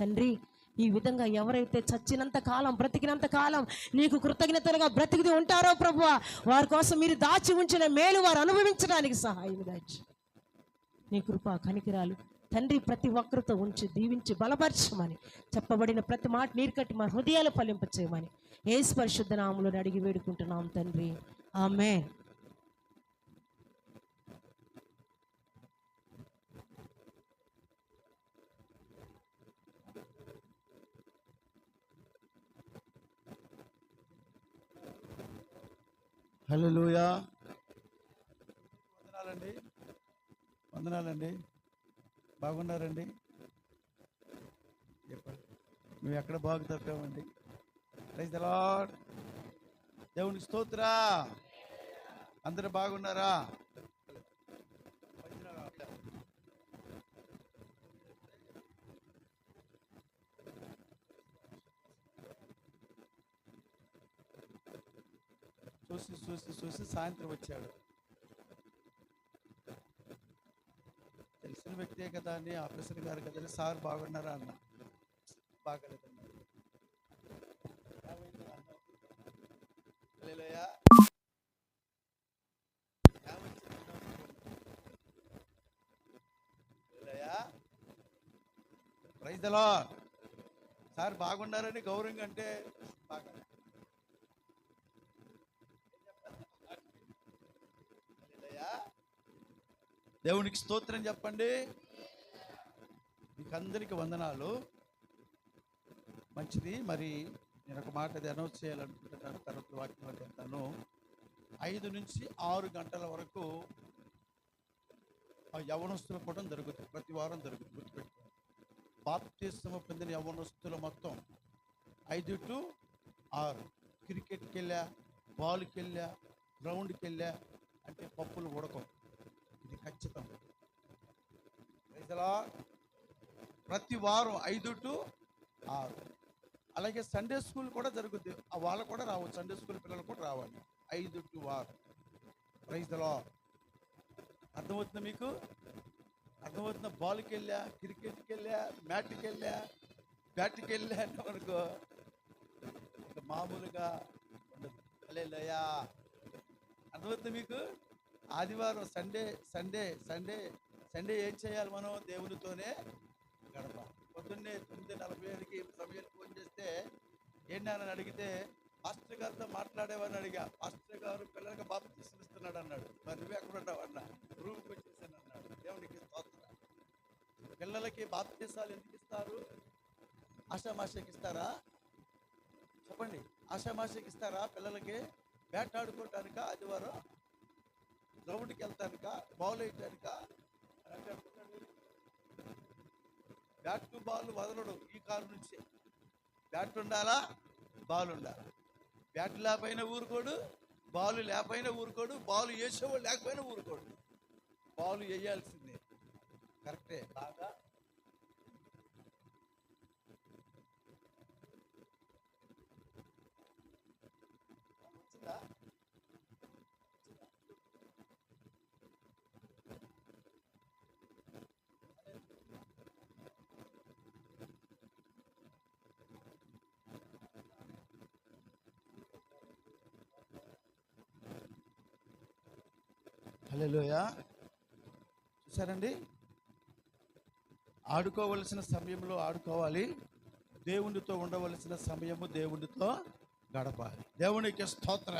తండ్రి, ఈ విధంగా ఎవరైతే చచ్చినంత కాలం, బ్రతికినంత కాలం నీకు కృతజ్ఞతలుగా బ్రతికిది ఉంటారో ప్రభువా, వారి కోసం మీరు దాచి ఉంచిన మేలు వారు అనుభవించడానికి సహాయం దాచి నీ కృప కనికిరాలు తండ్రి ప్రతి ఒక్కరితో ఉంచి దీవించి బలపరచమని, చెప్పబడిన ప్రతి మాట నీరు కట్టి మా హృదయాలు ఫలింపచేయమని యేసు పరిశుద్ధ నామములో అడిగి వేడుకుంటున్నాం తండ్రి, ఆమేన్. హల్లెలూయా. వందనాలండి. బాగున్నారండి? మేము ఎక్కడ బాగు తప్పామండి? Praise the lord. దేవునికి స్తోత్ర. అందరూ బాగున్నారా? చూసి సాయంత్రం వచ్చాడు. తెలిసిన వ్యక్తే కదా అని, ఆఫీసర్ గారు కదా, సార్ బాగున్నారా అన్న. బాగలేదన్నా. Praise the lord. సార్ బాగున్నారని గౌరవంగా అంటే బాగా. దేవునికి స్తోత్రం చెప్పండి. మీకు అందరికీ వందనాలు. మంచిది. మరి నేను ఒక మాట అది అనౌన్స్ చేయాలనుకుంటున్నాను. తర్వాత వాక్యం అది వెళ్తాను. 5 నుంచి 6 గంటల వరకు యవ్వనస్తుల కూడా జరుగుతుంది. ప్రతి వారం జరుగుతుంది. గుర్తుపెట్టుకోండి. బాప్తిస్మం పొందిన యవ్వనస్తులు మొత్తం 5 to 6. క్రికెట్కి వెళ్ళా, బాల్కి వెళ్ళా, గ్రౌండ్కి వెళ్ళా అంటే పప్పులు ఉడకం. ఇది ఖచ్చితం. ప్రతి వారం 5 to 6. అలాగే సండే స్కూల్ కూడా జరుగుద్ది. వాళ్ళు కూడా రావచ్చు. సండే స్కూల్ పిల్లలు కూడా రావాలి. 5 to 6. Praise the lord. అర్థమవుతుందా మీకు? అర్థమవుతుందా? బాల్కి వెళ్ళా, క్రికెట్కి వెళ్ళా, మ్యాట్కి వెళ్ళా, బ్యాట్కి వెళ్ళా అంటే మనకు మామూలుగా ఉండదు. హల్లెలూయా. అర్థమవుతుందా మీకు? ఆదివారం సండే ఏం చేయాలి? మనం దేవునితోనే గడపాలి. పొద్దున్నే 9:45కి సమయానికి ఫోన్ చేస్తే ఏంటి అని అడిగితే పాస్టర్ గారితో మాట్లాడేవాడిని అడిగా. పాస్టర్ గారు పిల్లలకి బాప్తిస్మం ఇస్తున్నాడు అన్నాడు. మరి నువ్వు ఎక్కడ ఉంటావు అన్నా. రూమ్కి వచ్చేసాను అన్నాడు. దేవునికి స్తోత్రం. పిల్లలకి బాప్తిసాలు ఎందుకు ఇస్తారు? ఆషామాషకి ఇస్తారా? చెప్పండి. ఆషామాషకి ఇస్తారా పిల్లలకి? బ్యాట్ ఆడుకోవటానిక, ఆదివారం గ్రౌండ్కి వెళ్తానిక, బాల్ వేయటానిక? బ్యాట్ బాల్ వదలడు. ఈ కారు నుంచి బ్యాట్ ఉండాలా, బాల్ ఉండాలి. బ్యాట్ లేకపోయినా ఊరుకోడు, బాల్ లేకపోయినా ఊరుకోడు, బాల్ వేసేవాడు లేకపోయినా ఊరుకోడు. బాల్ వేయాల్సిందే. కరెక్టే. బాగా హల్లెలూయా. చూసారండి? ఆడుకోవలసిన సమయంలో ఆడుకోవాలి. దేవునితో ఉండవలసిన సమయము దేవునితో గడపాలి. దేవునికి స్తోత్ర.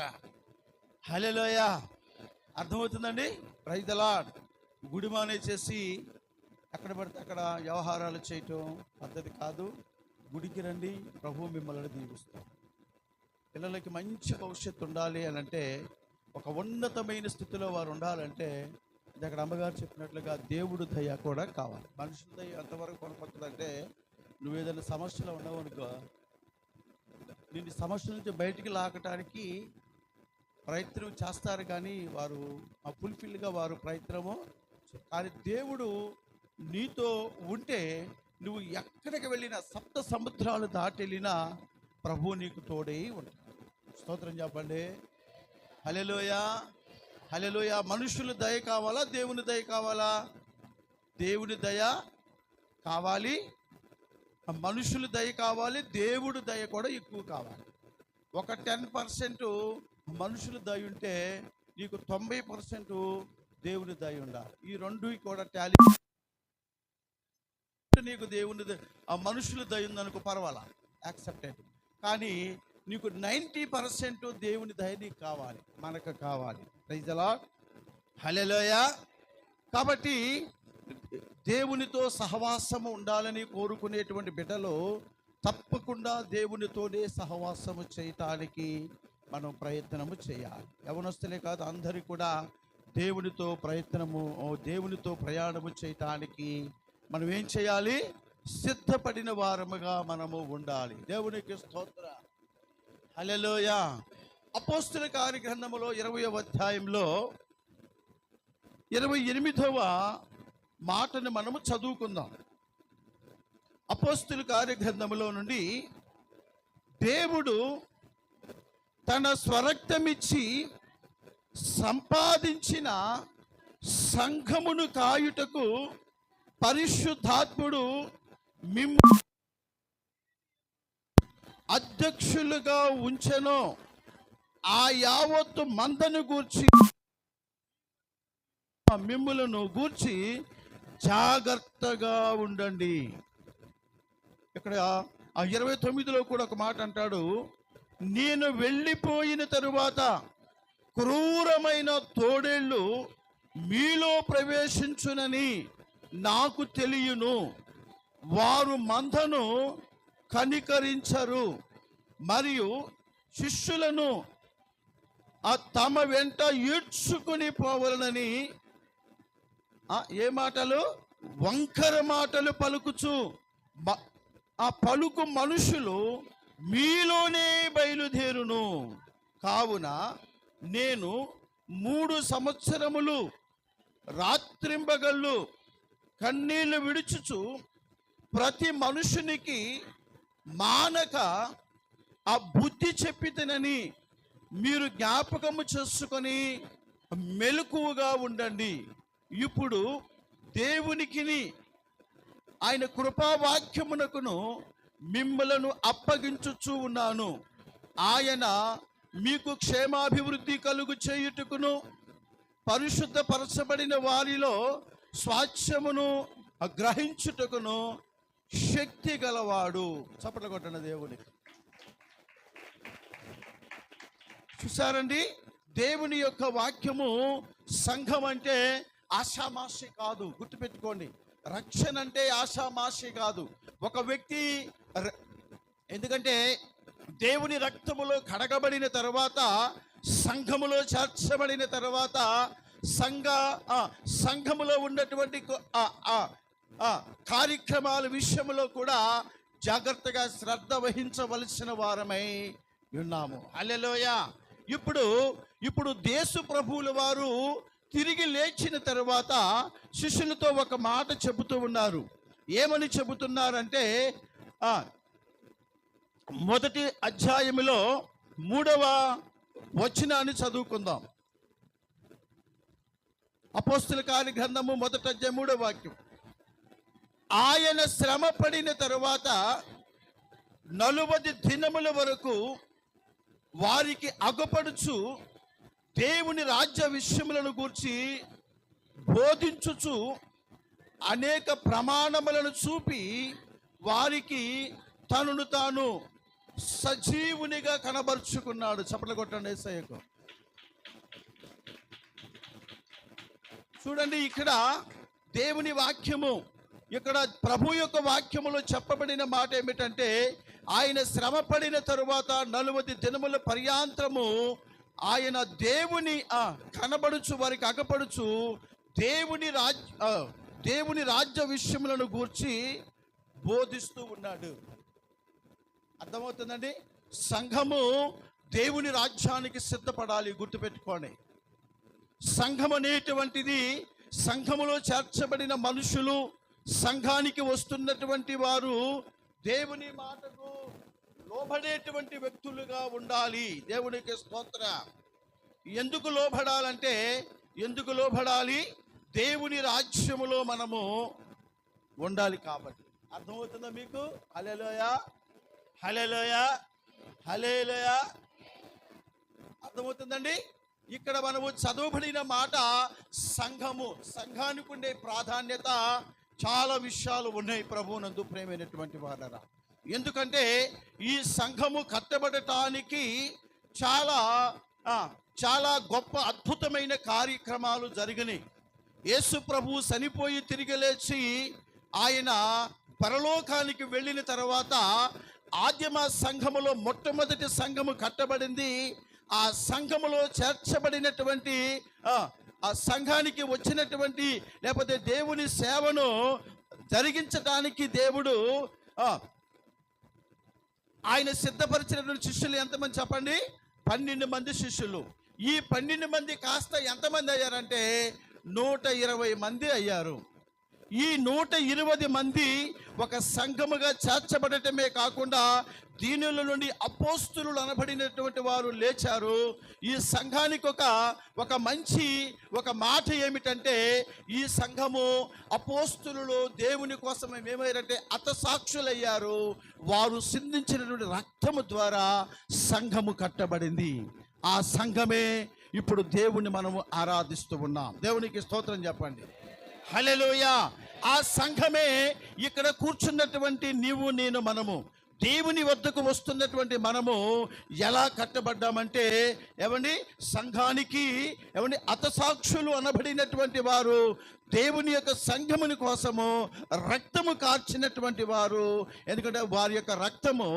హల్లెలూయా. అర్థమవుతుందండి? Praise the lord. గుడి మానేసేసి ఎక్కడ పడితే అక్కడ వ్యవహారాలు చేయటం పద్ధతి కాదు. గుడికి రండి, ప్రభు మిమ్మల్ని దీవిస్తాం. పిల్లలకి మంచి భవిష్యత్తు ఉండాలి అని అంటే, ఒక ఉన్నతమైన స్థితిలో వారు ఉండాలంటే, అక్కడ అమ్మగారు చెప్పినట్లుగా దేవుడు దయ కూడా కావాలి. మనుషుల దయ ఎంతవరకు కొనపడుతుందంటే, నువ్వు ఏదైనా సమస్యలో ఉన్నావు అనుకో, నిన్ను సమస్య నుంచి బయటికి లాగటానికి ప్రయత్నం చేస్తారు, కానీ వారు ఫుల్ఫిల్గా వారు ప్రయత్నము. కానీ దేవుడు నీతో ఉంటే నువ్వు ఎక్కడికి వెళ్ళినా, 7 సముద్రాలు దాటి వెళ్ళినా ప్రభు నీకు తోడై ఉంటాడు. స్తోత్రం చెప్పండి. హల్లెలూయా. హల్లెలూయా. మనుషుల దయ కావాలా, దేవుని దయ కావాలా? దేవుని దయ కావాలి. మనుషుల దయ కావాలి, దేవుడు దయ కూడా ఎక్కువ కావాలి. ఒక 10% మనుషుల దయ ఉంటే నీకు 90% దేవుని దయ ఉండాలి. ఈ రెండు కూడా టాలీ. నీకు దేవుని ఆ మనుషుల దయ ఉందనుకో పర్వాలా, యాక్సెప్టెడ్. కానీ నీకు 90% దేవుని దయ నీకు కావాలి, మనకు కావాలి. ప్రైజ్ ది లార్డ్, హల్లెలూయా. కాబట్టి దేవునితో సహవాసము ఉండాలని కోరుకునేటువంటి బిడ్డలు తప్పకుండా దేవునితోనే సహవాసము చేయటానికి మనం ప్రయత్నము చేయాలి. యవనస్తులే కాదు, అందరూ కూడా దేవునితో దేవునితో ప్రయాణము చేయటానికి మనం ఏం చేయాలి? సిద్ధపడిన వారముగా మనము ఉండాలి. దేవునికి స్తోత్ర, హల్లెలూయా. అపోస్తుల కార్యగ్రంథములో 20వ అధ్యాయంలో 28వ మాటను మనము చదువుకుందాం. అపోస్తుల కార్యగ్రంథములో నుండి, దేవుడు తన స్వరక్తమిచ్చి సంపాదించిన సంఘమును కాయుటకు పరిశుద్ధాత్ముడు మిమ్ము అధ్యక్షులుగా ఉంచెను. ఆ యావత్తు మందను గూర్చి మిమ్ములను గూర్చి జాగ్రత్తగా ఉండండి. ఇక్కడ 29లో కూడా ఒక మాట అంటాడు, నేను వెళ్ళిపోయిన తరువాత క్రూరమైన తోడేళ్ళు మీలో ప్రవేశించునని నాకు తెలియను. వారు మందను కనికరించరు మరియు శిష్యులను తమ వెంట ఈడ్చుకుని పోవాలని ఏ మాటలు? వంకర మాటలు పలుకుచు ఆ పలుకు మనుషులు మీలోనే బయలుదేరును. కావున నేను 3 సంవత్సరములు రాత్రింబగళ్ళు కన్నీళ్లు విడుచుచు ప్రతి మనుషునికి మానక ఆ బుద్ధి చెప్పితనని మీరు జ్ఞాపకము చేసుకొని మెలకువగా ఉండండి. ఇప్పుడు దేవునికిని ఆయన కృపావాక్యమునకును మిమ్మలను అప్పగించుచూ ఉన్నాను. ఆయన మీకు క్షేమాభివృద్ధి కలుగు చేయుటకును పరిశుద్ధపరచబడిన వారిలో స్వాస్థ్యమును గ్రహించుటకును శక్తి గలవాడు. చప్పట్లు కొట్టండి దేవునికి. చూసారండి, దేవుని యొక్క వాక్యము సంఘం అంటే ఆషామాషి కాదు. గుర్తుపెట్టుకోండి, రక్షణ అంటే ఆషామాషి కాదు. ఒక వ్యక్తి ఎందుకంటే దేవుని రక్తములో కడగబడిన తర్వాత, సంఘములో చేర్చబడిన తర్వాత సంఘములో ఉన్నటువంటి కార్యక్రమాల విషయంలో కూడా జాగ్రత్తగా శ్రద్ధ వహించవలసిన వారమై ఉన్నాము. హల్లెలూయా. ఇప్పుడు యేసు ప్రభువుల వారు తిరిగి లేచిన తర్వాత శిష్యులతో ఒక మాట చెబుతూ ఉన్నారు. ఏమని చెబుతున్నారంటే, 1వ అధ్యాయములో 3వ వచనాన్ని చదువుకుందాం. అపోస్తుల కార్య గ్రంథము 1వ అధ్యాయం 3వ వాక్యం. ఆయన శ్రమ పడిన తరువాత 40 దినముల వరకు వారికి అగపడుచు దేవుని రాజ్య విషయములను గూర్చి బోధించుచు అనేక ప్రమాణములను చూపి వారికి తనను తాను సజీవునిగా కనబరుచుకున్నాడు. చప్పట్లు కొట్టండి యేసయ్యకు. చూడండి, ఇక్కడ దేవుని వాక్యము, ఇక్కడ ప్రభు యొక్క వాక్యములో చెప్పబడిన మాట ఏమిటంటే, ఆయన శ్రమ పడిన తరువాత 40 దినముల పర్యాంతరము ఆయన దేవుని కనబడుచు వారికి అగపడుచు దేవుని రాజ్య విషయములను గూర్చి బోధిస్తూ ఉన్నాడు. అర్థమవుతుందండి? సంఘము దేవుని రాజ్యానికి సిద్ధపడాలి. గుర్తుపెట్టుకోండి, సంఘం అనేటువంటిది, సంఘములో చేర్చబడిన మనుషులు, సంఘానికి వస్తున్నటువంటి వారు దేవుని మాటకు లోబడేటువంటి వ్యక్తులుగా ఉండాలి. దేవునికి స్తోత్ర. ఎందుకు లోబడాలి? దేవుని రాజ్యములో మనము ఉండాలి కాబట్టి. అర్థమవుతుందా మీకు? హల్లెలూయా, హల్లెలూయా, హల్లెలూయా. అర్థమవుతుందండి? ఇక్కడ మనము చదవబడిన మాట సంఘము. సంఘానికి ఉండే ప్రాధాన్యత చాలా విషయాలు ఉన్నాయి ప్రభువునందు ప్రేమైనటువంటి వారరా. ఎందుకంటే ఈ సంఘము కట్టబడటానికి చాలా చాలా గొప్ప అద్భుతమైన కార్యక్రమాలు జరిగినాయి. యేసు ప్రభువు చనిపోయి తిరిగి లేచి ఆయన పరలోకానికి వెళ్ళిన తర్వాత ఆదిమ సంఘములో మొట్టమొదటి సంఘము కట్టబడింది. ఆ సంఘములో చేర్చబడినటువంటి ఆ సంఘానికి వచ్చినటువంటి లేకపోతే దేవుని సేవను జరిగించడానికి దేవుడు ఆయన సిద్ధపరిచినటువంటి శిష్యులు ఎంతమంది చెప్పండి? 12 మంది శిష్యులు. ఈ 12 మంది కాస్త ఎంతమంది అయ్యారంటే 120 మంది అయ్యారు. ఈ 120 మంది ఒక సంఘముగా చేర్చబడటమే కాకుండా దీనుల నుండి అపోస్తులు అనబడినటువంటి వారు లేచారు. ఈ సంఘానికి ఒక మంచి మాట ఏమిటంటే ఈ సంఘము అపోస్తులు దేవుని కోసం ఏమయ్యారంటే హతసాక్షులయ్యారు. వారు సిందించినటువంటి రక్తము ద్వారా సంఘము కట్టబడింది. ఆ సంఘమే ఇప్పుడు దేవుని మనము ఆరాధిస్తూ ఉన్నాం. దేవునికి స్తోత్రం చెప్పండి. హల్లెలూయా. ఆ సంఘమే ఇక్కడ కూర్చున్నటువంటి నీవు నేను మనము దేవుని వద్దకు వస్తున్నటువంటి మనము ఎలా కట్టబడ్డామంటే ఏమండి సంఘానికి ఏమండి హతసాక్షులు అనబడినటువంటి వారు దేవుని యొక్క సంఘముని కోసము రక్తము కార్చినటువంటి వారు. ఎందుకంటే వారి యొక్క రక్తము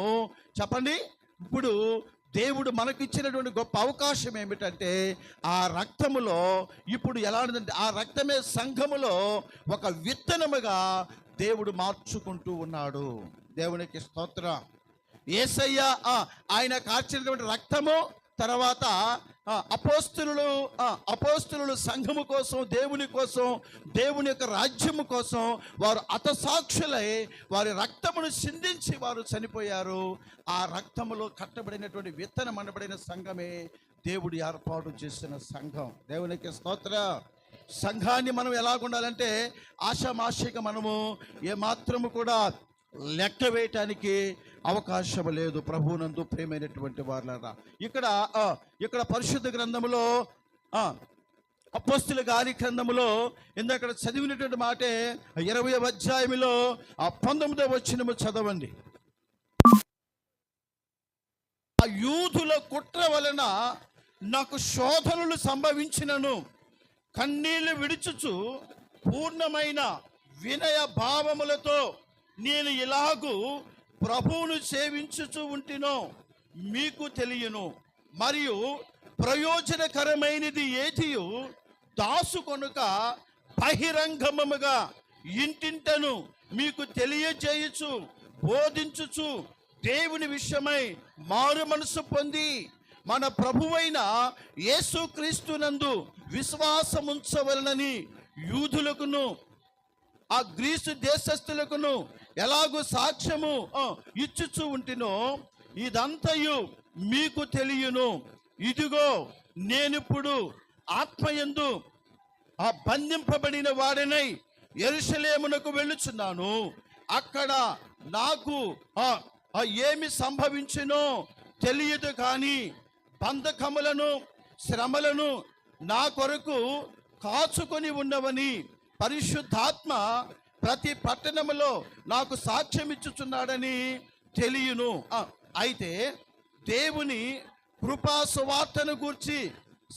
చెప్పండి ఇప్పుడు దేవుడు మనకిచ్చినటువంటి గొప్ప అవకాశం ఏమిటంటే ఆ రక్తములో ఇప్పుడు ఎలా ఉందంటే ఆ రక్తమే సంఘములో ఒక విత్తనముగా దేవుడు మార్చుకుంటూ ఉన్నాడు. దేవునికి స్తోత్రం. యేసయ్య ఆయన కార్చినటువంటి రక్తము తర్వాత అపోస్తులు సంఘము కోసం దేవుని కోసం దేవుని యొక్క రాజ్యము కోసం వారు హతసాక్షులై వారి రక్తమును సిందించి వారు చనిపోయారు. ఆ రక్తములో కట్టబడినటువంటి విత్తనం అనబడిన సంఘమే దేవుడు ఏర్పాటు చేసిన సంఘం. దేవునికి స్తోత్రం. సంఘాన్ని మనం ఎలాగుండాలంటే ఆషామాషిగా మనము ఏమాత్రము కూడా లెక్క వేయటానికి అవకాశం లేదు. ప్రభువునందు ప్రేమైనటువంటి వారులారా, ఇక్కడ పరిశుద్ధ గ్రంథములో అపోస్తుల గారి గ్రంథములో ఇందాక చదివినటువంటి మాటే 20వ అధ్యాయములో 19వ వచనము చదవండి. ఆ యూదుల కుట్ర వలన నాకు శోధనలు సంభవించినను కన్నీళ్లు విడుచుచు పూర్ణమైన వినయ భావములతో నేను ఇలాగూ ప్రభువును సేవించుచు ఉంటినో మీకు తెలియను. మరియు ప్రయోజనకరమైనది ఏదియు దాసు కొనుక బహిరంగముగా ఇంటింటను మీకు తెలియజేయుచు బోధించుచు దేవుని విషయమై మారు మనసు పొంది మన ప్రభువైన యేసుక్రీస్తునందు విశ్వాసముంచవలనని యూదులకును ఆ గ్రీసు దేశస్థులకును ఎలాగూ సాక్ష్యము ఇచ్చుచూ ఉంటినో ఇదంతయు మీకు తెలియను. ఇదిగో నేనిప్పుడు ఆత్మయందు బంధింపబడిన వాడినై యెరూషలేమునకు వెళ్ళుచున్నాను. అక్కడ నాకు ఏమి సంభవించినో తెలియదు, కానీ బంధకములను శ్రమలను నా కొరకు కాచుకొని ఉన్నవని పరిశుద్ధాత్మ ప్రతి పట్టణములో నాకు సాక్ష్యం ఇచ్చుచున్నాడని తెలియను. అయితే దేవుని కృపా సువార్తను గూర్చి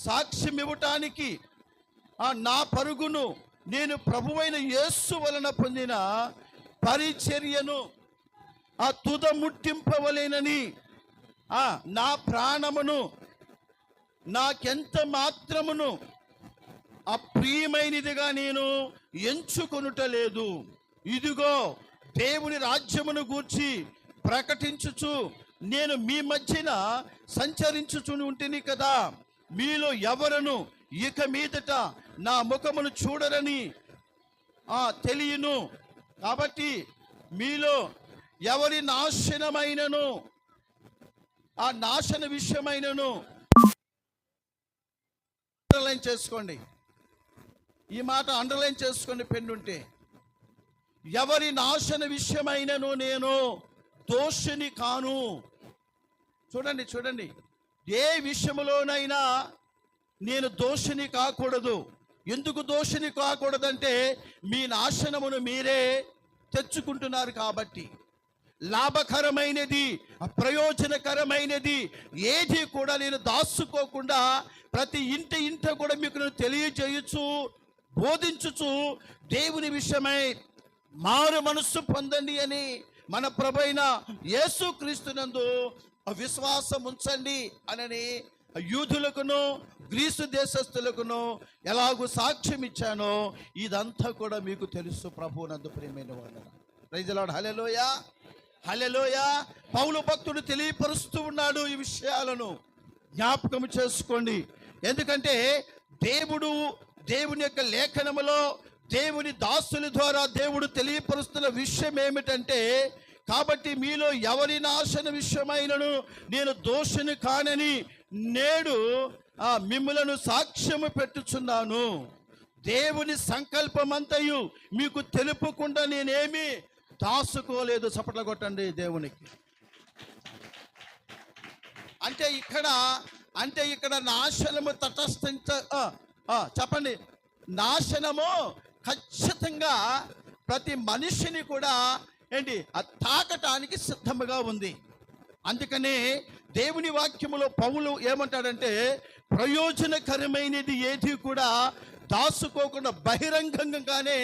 సాక్ష్యం ఇవ్వటానికి నా పరుగును నేను ప్రభువైన యేసు వలన పొందిన పరిచర్యను తుదముట్టింపవలేనని నా ప్రాణమును నాకెంత మాత్రమును అప్రియమైనదిగా నేను ఎంచుకొనుటలేదు. ఇదిగో దేవుని రాజ్యమును గూర్చి ప్రకటించుచు నేను మీ మధ్యన సంచరించుచు ఉంటిని కదా. మీలో ఎవరను ఇక మీదట నా ముఖమును చూడరని తెలియను. కాబట్టి మీలో ఎవరి నాశనమైనను ఆ నాశన విషయమైనను అండర్లైన్ చేసుకోండి. ఈ మాట అండర్లైన్ చేసుకోండి పెన్నుంటే. ఎవరి నాశన విషయమైనను నేను దోషిని కాను. చూడండి చూడండి, ఏ విషయంలోనైనా నేను దోషిని కాకూడదు. ఎందుకు దోషిని కాకూడదంటే మీ నాశనమును మీరే తెచ్చుకుంటున్నారు కాబట్టి. లాభకరమైనది, ప్రయోజనకరమైనది ఏది కూడా నేను దాచుకోకుండా ప్రతి ఇంట కూడా మీకు నేను తెలియజేయచ్చు, బోధించుచు దేవుని విషయమై మారు మనస్సు పొందండి అని మన ప్రభువైన యేసుక్రీస్తునందు విశ్వాసం ఉంచండి అని యూదులకును గ్రీసు దేశస్థులకును ఎలాగూ సాక్ష్యం ఇచ్చానో ఇదంతా కూడా మీకు తెలుసు. ప్రభువునందు ప్రియమైన వాళ్ళరా, ప్రైజ్ ది లార్డ్. హల్లెలూయా, హల్లెలూయా. పౌలు భక్తుడు తెలియపరుస్తూ ఉన్నాడు ఈ విషయాలను, జ్ఞాపకం చేసుకోండి. ఎందుకంటే దేవుని యొక్క లేఖనములో దేవుని దాసుల ద్వారా దేవుడు తెలియపరుస్తున్న విషయం ఏమిటంటే, కాబట్టి మీలో ఎవరి నాశన విషయమైనను నేను దోషిని కానని నేడు మిమ్ములను సాక్ష్యము పెట్టుచున్నాను. దేవుని సంకల్పమంతయు మీకు తెలుపకుండా నేనేమి దాసుకోలేదు. చప్పట్లు కొట్టండి దేవునికి. అంటే ఇక్కడ నాశనము తటస్థించ చెప్పండి, నాశనము ఖచ్చితంగా ప్రతి మనిషిని కూడా తాకటానికి సిద్ధముగా ఉంది. అందుకనే దేవుని వాక్యములో పౌలు ఏమంటాడంటే, ప్రయోజనకరమైనది ఏది కూడా దాచుకోకుండా బహిరంగంగానే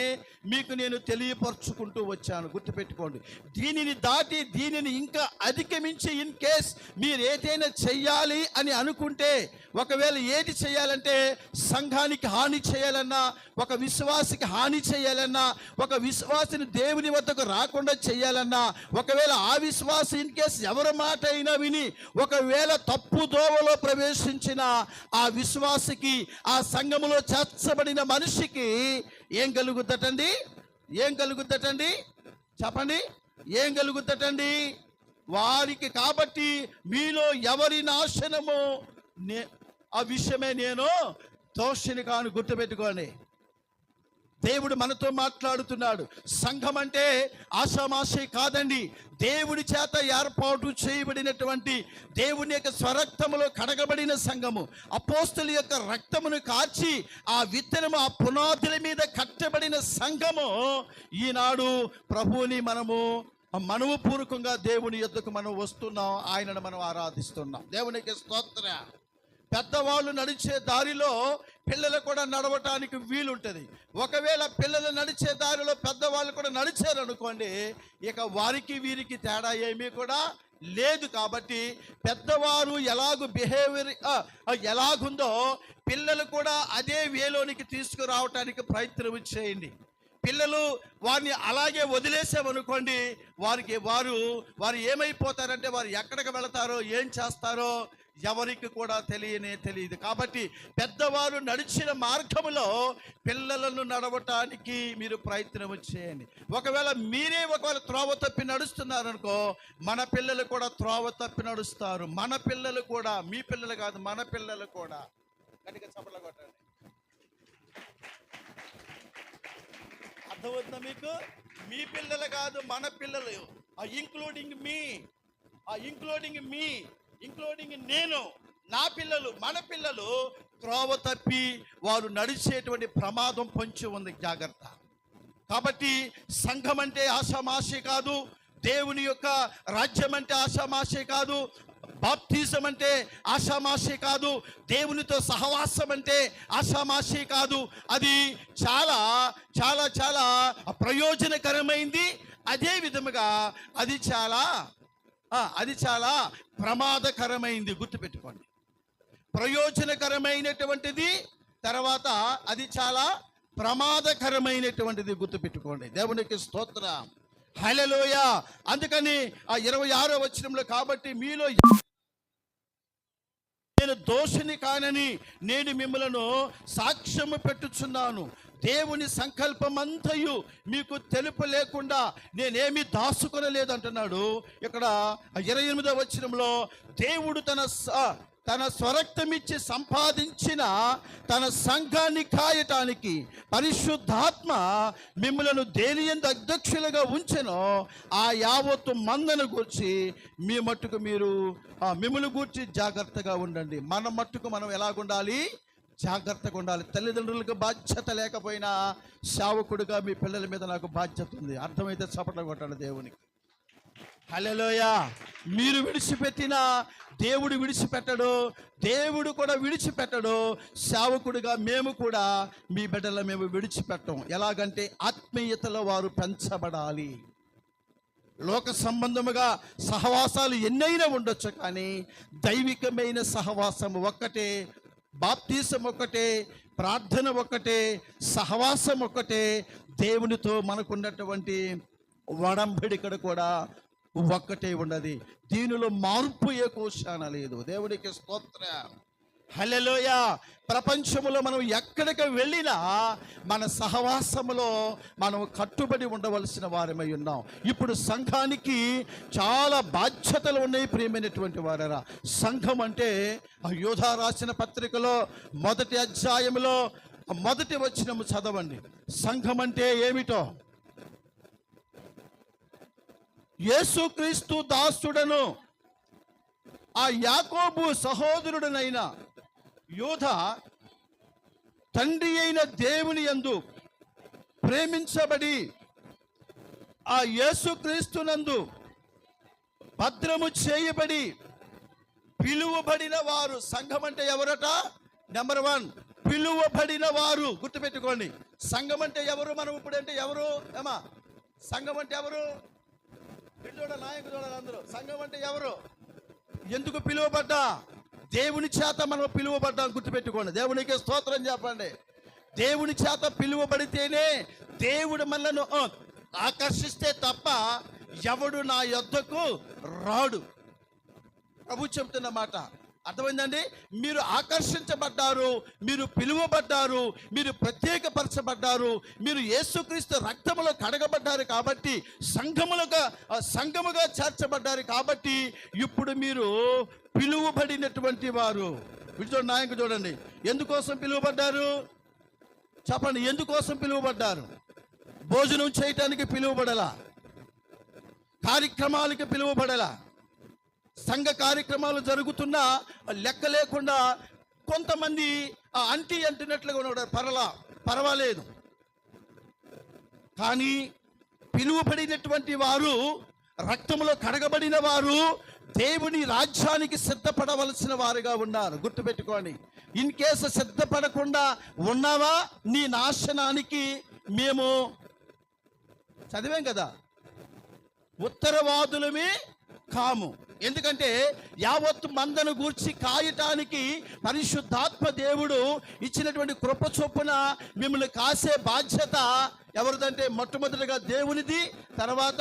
మీకు నేను తెలియపరచుకుంటూ వచ్చాను. గుర్తుపెట్టుకోండి. దీనిని దాటి దీనిని ఇంకా అధిగమించి ఇన్ కేస్ మీరు ఏదైనా చెయ్యాలి అని అనుకుంటే, ఒకవేళ ఏది చేయాలంటే సంఘానికి హాని చేయాలన్నా, ఒక విశ్వాసికి హాని చేయాలన్నా, ఒక విశ్వాసిని దేవుని వద్దకు రాకుండా చేయాలన్నా, ఒకవేళ ఆ విశ్వాసి ఇన్ కేస్ ఎవరి మాట అయినా విని ఒకవేళ తప్పు దోవలో ప్రవేశించిన ఆ విశ్వాసికి, ఆ సంఘములో చేర్చబడిన మనిషికి ఏం కలుగుద్దటండి? చెప్పండి, ఏం కలుగుద్దటండి? వారికి కాబట్టి మీలో ఎవరి నాశనము ఆ విషయమే నేను దోషిని కాను. గుర్తుపెట్టుకోండి. దేవుడు మనతో మాట్లాడుతున్నాడు. సంఘం అంటే ఆషామాషి కాదండి. దేవుడి చేత ఏర్పాటు చేయబడినటువంటి, దేవుని యొక్క స్వరక్తములో కడగబడిన సంఘము, అపోస్తుల యొక్క రక్తమును కార్చి ఆ విత్తనము ఆ పునాదుల మీద కట్టబడిన సంఘము. ఈనాడు ప్రభువుని మనవుపూర్వకంగా దేవుని యొద్దకు మనం వస్తున్నాం, ఆయనను మనం ఆరాధిస్తున్నాం. దేవునికి స్తోత్రం. పెద్దవాళ్ళు నడిచే దారిలో పిల్లలు కూడా నడవటానికి వీలుంటుంది. ఒకవేళ పిల్లలు నడిచే దారిలో పెద్దవాళ్ళు కూడా నడిచారనుకోండి, ఇక వారికి వీరికి తేడా ఏమీ కూడా లేదు. కాబట్టి పెద్దవారు ఎలాగుందో పిల్లలు కూడా అదే వేలోనికి తీసుకురావటానికి ప్రయత్నం చేయండి. పిల్లలు వారిని అలాగే వదిలేసామనుకోండి, వారు ఏమైపోతారంటే, వారు ఎక్కడికి వెళతారో ఏం చేస్తారో ఎవరికి కూడా తెలియదు. కాబట్టి పెద్దవారు నడిచిన మార్గములో పిల్లలను నడవటానికి మీరు ప్రయత్నం చేయండి. ఒకవేళ త్రోవ తప్పి నడుస్తున్నారనుకో, మన పిల్లలు కూడా త్రోవ తప్పి నడుస్తారు. మన పిల్లలు కూడా, మీ పిల్లలు కాదు, మన పిల్లలు కూడా. కనుక చప్పట్లు కొట్టండి. అర్థమవుతుందా మీకు? మీ పిల్లలు కాదు, మన పిల్లలు, ఇంక్లూడింగ్ నేను, నా పిల్లలు, మన పిల్లలు త్రోవ తప్పి వారు నడిచేటువంటి ప్రమాదం పొంచి ఉంది. జాగ్రత్త. కాబట్టి సంఘం అంటే ఆషామాషి కాదు, దేవుని యొక్క రాజ్యం అంటే ఆషామాషి కాదు, బాప్తిజం అంటే ఆషామాషి కాదు, దేవునితో సహవాసం అంటే ఆషామాషి కాదు. అది చాలా చాలా చాలా ప్రయోజనకరమైంది. అదే విధముగా అది చాలా ప్రమాదకరమైంది. గుర్తుపెట్టుకోండి. ప్రయోజనకరమైనటువంటిది, తర్వాత అది చాలా ప్రమాదకరమైనటువంటిది. గుర్తుపెట్టుకోండి. దేవునికి స్తోత్రం. హల్లెలూయా. అందుకని ఆ 26వ వచనంలో, కాబట్టి మీలో నేను దోషిని కానని నేను మిమ్మలను సాక్ష్యము పెట్టుచున్నాను. దేవుని సంకల్పమంతయు మీకు తెలుపు లేకుండా నేనేమి దాచుకొనలేదు అంటున్నాడు. ఇక్కడ 28వ వచనంలో దేవుడు తన స్వరక్తమిచ్చి సంపాదించిన తన సంఘాన్ని కాయటానికి పరిశుద్ధాత్మ మిమ్మలను దేనియందు అధ్యక్షులుగా ఉంచెనో ఆ యావత్తు మందను గూర్చి మీ మట్టుకు మీరు మిమ్మల్ని గూర్చి జాగ్రత్తగా ఉండండి. మన మట్టుకు మనం ఎలాగుండాలి? జాగ్రత్తగా ఉండాలి. తల్లిదండ్రులకు బాధ్యత లేకపోయినా సేవకుడిగా మీ పిల్లల మీద నాకు బాధ్యత ఉంది. అర్థమైతే చప్పట్లు కొట్టాలి దేవునికి. హల్లెలూయా. మీరు విడిచిపెట్టిన దేవుడు విడిచిపెట్టడు, దేవుడు కూడా విడిచిపెట్టడు. సేవకుడిగా మేము కూడా మీ బిడ్డల మేము విడిచిపెట్టం. ఎలాగంటే ఆత్మీయతలో వారు పెంచబడాలి. లోక సంబంధముగా సహవాసాలు ఎన్నైనా ఉండొచ్చు, కానీ దైవికమైన సహవాసం ఒక్కటే, బాప్తీసం ఒక్కటే, ప్రార్థన ఒక్కటే, సహవాసం ఒక్కటే, దేవునితో మనకున్నటువంటి వడంబడికడ కూడా ఒక్కటే ఉన్నది. దీనిలో మార్పు ఏ కోశాన లేదు. దేవునికి స్తోత్రం. హల్లెలూయా. ప్రపంచంలో మనం ఎక్కడికి వెళ్ళినా మన సహవాసములో మనం కట్టుబడి ఉండవలసిన వారమై ఉన్నాం. ఇప్పుడు సంఘానికి చాలా బాధ్యతలు ఉన్నాయి ప్రియమైనటువంటి వారరా. సంఘం అంటే యోధా రాసిన పత్రికలో 1వ అధ్యాయంలో 1వ వచనము చదవండి. సంఘం అంటే ఏమిటో, యేసుక్రీస్తు దాసుడను ఆ యాకోబు సహోదరుడనైన యోధ తండ్రి అయిన దేవుని యందు ప్రేమించబడి ఆ యేసుక్రీస్తునందు భద్రము చేయబడి పిలువబడిన వారు. సంఘం అంటే ఎవరట? నెంబర్ 1, పిలువబడిన వారు. గుర్తుపెట్టుకోండి. సంఘం అంటే ఎవరు? మనం ఇప్పుడు అంటే ఎవరు? ఏమా సంఘం అంటే ఎవరు? నాయకుడు చూడాలి అందరూ. సంఘం అంటే ఎవరు? ఎందుకు పిలువబడ్డా? దేవుని చేత మనం పిలువబడ్డాం. గుర్తుపెట్టుకోండి. దేవునికి స్తోత్రం చెప్పండి. దేవుని చేత పిలువబడితేనే దేవుడు మనలను ఆకర్షిస్తే తప్ప ఎవడు నా యొద్దకు రాడు. ప్రభు చెప్తున్న మాట అర్థమైందండి. మీరు ఆకర్షించబడ్డారు, మీరు పిలువబడ్డారు, మీరు ప్రత్యేకపరచబడ్డారు, మీరు యేసుక్రీస్తు రక్తములో కడగబడ్డారు కాబట్టి, సంఘముగా చేర్చబడ్డారు కాబట్టి ఇప్పుడు మీరు పిలువబడినటువంటి వారు. వీటి నాయకు చూడండి. ఎందుకోసం పిలువబడ్డారు? చెప్పండి. ఎందుకోసం పిలువబడ్డారు? భోజనం చేయటానికి పిలువబడలా, కార్యక్రమాలకి పిలువబడలా. సంఘ కార్యక్రమాలు జరుగుతున్నా లెక్క లేకుండా కొంతమంది అంటున్నట్లుగా ఉన్నాడు. పర్వాలేదు. కానీ పిలువబడినటువంటి వారు, రక్తంలో కడగబడిన వారు దేవుని రాజ్యానికి సిద్ధపడవలసిన వారుగా ఉన్నారు. గుర్తుపెట్టుకోండి. ఇన్ కేసు సిద్ధపడకుండా ఉన్నావా, నీ నాశనానికి మేము చదివాం కదా, ఉత్తరవాదులమే కాము. ఎందుకంటే యావత్తు మందను గూర్చి కాయటానికి పరిశుద్ధాత్మ దేవుడు ఇచ్చినటువంటి కృప చొప్పున మిమ్మల్ని కాసే బాధ్యత ఎవరిదంటే మొట్టమొదటిగా దేవునిది, తర్వాత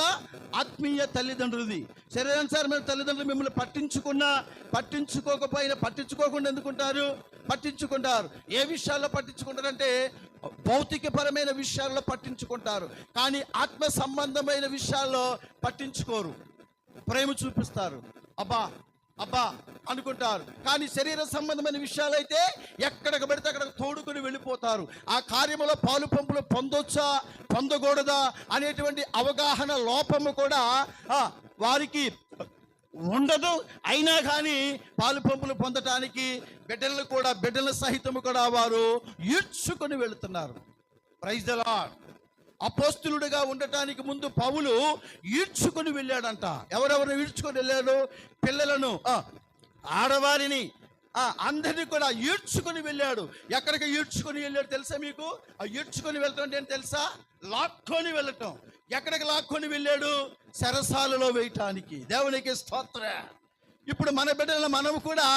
ఆత్మీయ తల్లిదండ్రులది. శరీరానుసారమైన తల్లిదండ్రులు మిమ్మల్ని పట్టించుకోకుండా ఎందుకుంటారు? పట్టించుకుంటారు. ఏ విషయాల్లో పట్టించుకుంటారంటే భౌతికపరమైన విషయాల్లో పట్టించుకుంటారు, కానీ ఆత్మ సంబంధమైన విషయాల్లో పట్టించుకోరు. ప్రేమ చూపిస్తారు, అబ్బా అబ్బా అనుకుంటారు. కానీ శరీర సంబంధమైన విషయాలైతే ఎక్కడికి పెడితే అక్కడ తోడుకొని వెళ్ళిపోతారు. ఆ కార్యములో పాలు పంపులు పొందొచ్చా పొందకూడదా అనేటువంటి అవగాహన లోపము కూడా వారికి ఉండదు. అయినా కానీ పాలు పంపులు పొందటానికి బిడ్డల సహితము కూడా వారు ఈడ్చుకొని వెళుతున్నారు. Praise the lord. అపోస్తులుడిగా ఉండటానికి ముందు పౌలు ఈడ్చుకొని వెళ్ళాడంట. ఎవరెవరు ఈడ్చుకొని వెళ్ళాడు? పిల్లలను, ఆడవారిని, అందరినీ కూడా ఈడ్చుకొని వెళ్ళాడు. ఎక్కడికి ఈడ్చుకొని వెళ్ళాడు తెలుసా మీకు? ఈడ్చుకొని వెళ్ళటం అంటే తెలుసా? లాక్కొని వెళ్ళటం. ఎక్కడికి లాక్కొని వెళ్ళాడు? చెరసాలలో వేయటానికి. దేవునికి స్తోత్రం. ఇప్పుడు మన బిడ్డలను మనం కూడా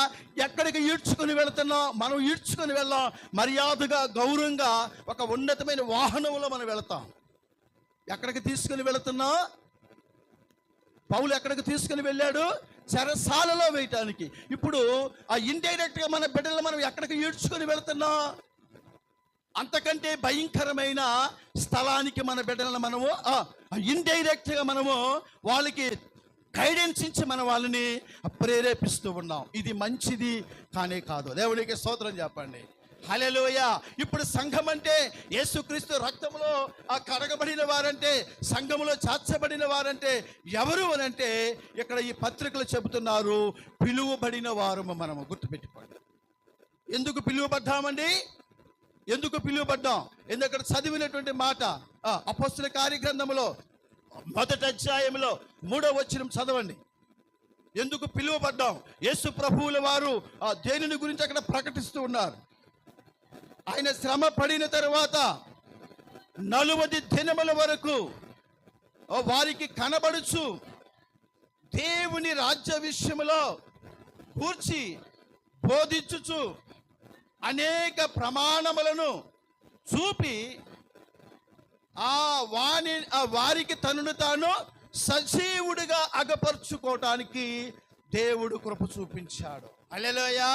ఎక్కడికి ఈడ్చుకొని వెళుతున్నాం? మనం ఈడ్చుకొని వెళ్ళాం. మర్యాదగా, గౌరవంగా ఒక ఉన్నతమైన వాహనంలో మనం వెళతాం. ఎక్కడికి తీసుకుని వెళుతున్నాం? పౌలు ఎక్కడికి తీసుకుని వెళ్ళాడు? చెరసాలలో వేయటానికి. ఇప్పుడు ఇండైరెక్ట్గా మన బిడ్డలను మనం ఎక్కడికి ఈడ్చుకొని వెళుతున్నాం? అంతకంటే భయంకరమైన స్థలానికి మన బిడ్డలను మనము ఇండైరెక్ట్గా మనము వాళ్ళకి గైడెన్స్ ఇచ్చి మన వాళ్ళని ప్రేరేపిస్తూ ఉన్నాం. ఇది మంచిది కానే కాదు. దేవునికి స్తోత్రం చెప్పండి. హల్లెలూయా. ఇప్పుడు సంఘం అంటే యేసుక్రీస్తు రక్తంలో కడగబడిన వారంటే, సంఘములో చాచబడిన వారంటే ఎవరు అనంటే ఇక్కడ ఈ పత్రికలు చెబుతున్నారు, పిలువబడిన వారు. మనము గుర్తుపెట్టుకోండి. ఎందుకు పిలువబడ్డామండి? ఎందుకు పిలువబడ్డాం? ఎందుకంటే చదివినటువంటి మాట అపొస్తలుల కార్యగ్రంథములో 1వ అధ్యాయంలో 3వ వచనం చదవండి. ఎందుకు పిలువబడ్డాం? యేసు ప్రభువుల వారు దేనిని గురించి అక్కడ ప్రకటిస్తూ ఉన్నారు. ఆయన శ్రమ పడిన తరువాత 40 దినముల వరకు వారికి కనబడుచు దేవుని రాజ్య విషయములో కూర్చి బోధించుచు అనేక ప్రమాణములను చూపి వారికి తనను తాను సజీవుడిగా అగపరుచుకోవటానికి దేవుడు కృప చూపించాడు. హల్లెలూయా.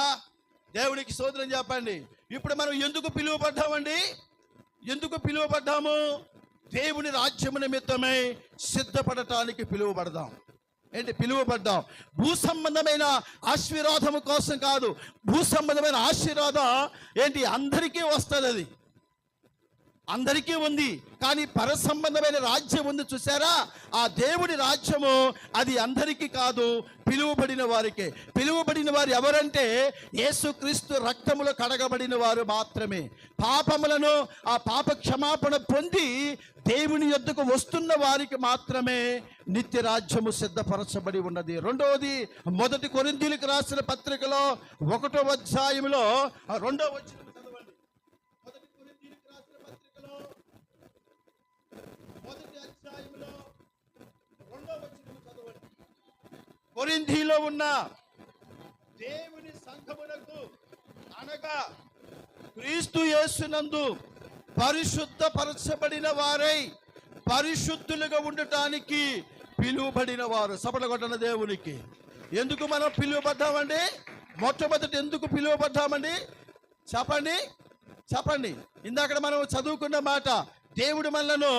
దేవునికి స్తోత్రం చెప్పండి. ఇప్పుడు మనం ఎందుకు పిలువబడ్డామండి? ఎందుకు పిలువబడ్డాము? దేవుని రాజ్యము నిమిత్తమై సిద్ధపడటానికి పిలువబడదాం. ఏంటి పిలువబడ్డాం? భూ సంబంధమైన ఆశీర్వాదము కోసం కాదు. భూ సంబంధమైన ఆశీర్వాదం ఏంటి? అందరికీ వస్తుంది, అది అందరికీ ఉంది. కానీ పర సంబంధమైన రాజ్యం ఉంది, చూసారా? ఆ దేవుడి రాజ్యము అది అందరికీ కాదు, పిలువబడిన వారికే. పిలువబడిన వారు ఎవరంటే యేసుక్రీస్తు రక్తములో కడగబడిన వారు మాత్రమే. పాపములను ఆ పాప క్షమాపణ పొంది దేవుని యొద్దకు వస్తున్న వారికి మాత్రమే నిత్య రాజ్యము సిద్ధపరచబడి ఉన్నది. రెండవది, 1 కొరింథీయులకు రాసిన పత్రికలో 1వ అధ్యాయంలో 2వ వచనం చదవండి. 1 కొరింథీయులకు రాసిన పత్రికలో 1వ అధ్యాయంలో 2వ వచనం చదవండి. కొరింథీలో ఉన్న దేవుని సంఘమునకు అనగా క్రీస్తు యేసునందు పరిశుద్ధపరచబడిన వారై పరిశుద్ధులుగా ఉండటానికి పిలువబడిన వారు. సపడగొట్టన దేవునికి. ఎందుకు మనం పిలువబడ్డామండి? మొట్టమొదటి ఎందుకు పిలువబడ్డామండి? చెప్పండి, చెప్పండి. ఇందాక మనం చదువుకున్న మాట, దేవుడు మనలను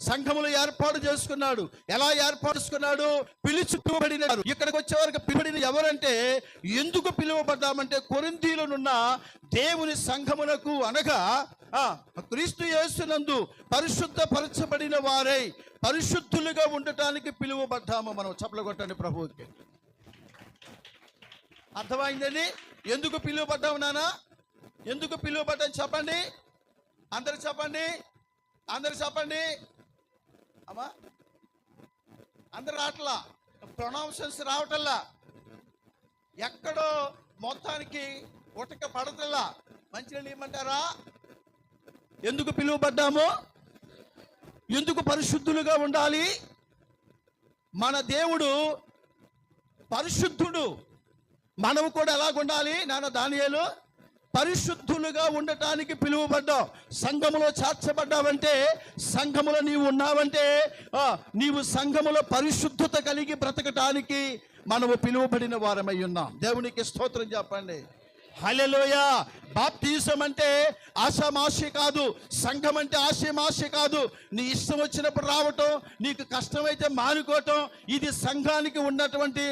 సంఘములు ఏర్పాటు చేసుకున్నాడు. ఎలా ఏర్పాటు చేసుకున్నాడు? పిలుచుకోబడినారు. ఇక్కడికి వచ్చేవారికి పిలువబడిన ఎవరంటే, ఎందుకు పిలువబడ్డామంటే కొరింథీలోనున్న దేవుని సంఘమునకు అనగా క్రీస్తు యేసునందు పరిశుద్ధపరచబడిన వారై పరిశుద్ధులుగా ఉండటానికి పిలువబడ్డాము. మనం చప్పట్లు కొట్టండి ప్రభువుకి. అర్థమైందండి? ఎందుకు పిలువబడ్డాము నాన్న? ఎందుకు పిలువబడ్డాం చెప్పండి. అందరు చెప్పండి, అందరు చెప్పండి అమ్మా. అందరు రావట్లా, ప్రొనౌన్సన్స్ రావటల్లా, ఎక్కడో మొత్తానికి ఉటక పడతల్లా. మంచిగా ఇమ్మంటారా? ఎందుకు పిలువబడ్డాము? ఎందుకు పరిశుద్ధులుగా ఉండాలి? మన దేవుడు పరిశుద్ధుడు. మనము కూడా ఎలాగుండాలి నాన్న? దానియేలు పరిశుద్ధులుగా ఉండటానికి పిలువబడ్డావు. సంఘములో చేర్చబడ్డావంటే, సంఘములో నీవు ఉన్నావంటే, నీవు సంఘములో పరిశుద్ధత కలిగి బ్రతకటానికి మనము పిలువబడిన వారమై ఉన్నాం. దేవునికి స్తోత్రం చెప్పండి. హల్లెలూయా. బాప్తిజం అంటే ఆషామాషి కాదు, సంఘం అంటే ఆషామాషి కాదు. నీ ఇష్టం వచ్చినప్పుడు రావటం, నీకు కష్టమైతే మానుకోవటం, ఇది సంఘానికి ఉన్నటువంటి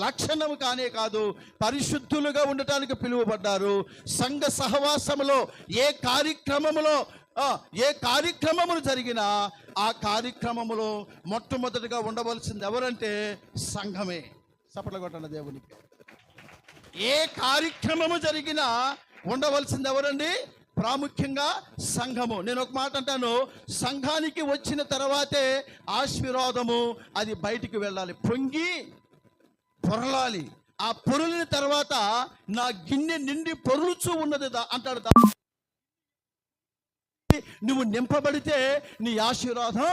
లక్షణము కానే కాదు. పరిశుద్ధులుగా ఉండటానికి పిలువబడ్డారు. సంఘ సహవాసములో ఏ కార్యక్రమములు జరిగినా ఆ కార్యక్రమములో మొట్టమొదటిగా ఉండవలసింది ఎవరంటే సంఘమే. చప్పట్లు కొట్టండి దేవునికి. ఏ కార్యక్రమము జరిగినా ఉండవలసింది ఎవరండి? ప్రాముఖ్యంగా సంఘము. నేను ఒక మాట అంటాను, సంఘానికి వచ్చిన తర్వాతే ఆశీర్వాదము అది బయటికి వెళ్ళాలి, పొంగి పొరలాలి. ఆ పొరులిన తర్వాత నా గిన్నె నిండి పొరులుచూ ఉన్నది అంటాడు. నువ్వు నింపబడితే నీ ఆశీర్వాదం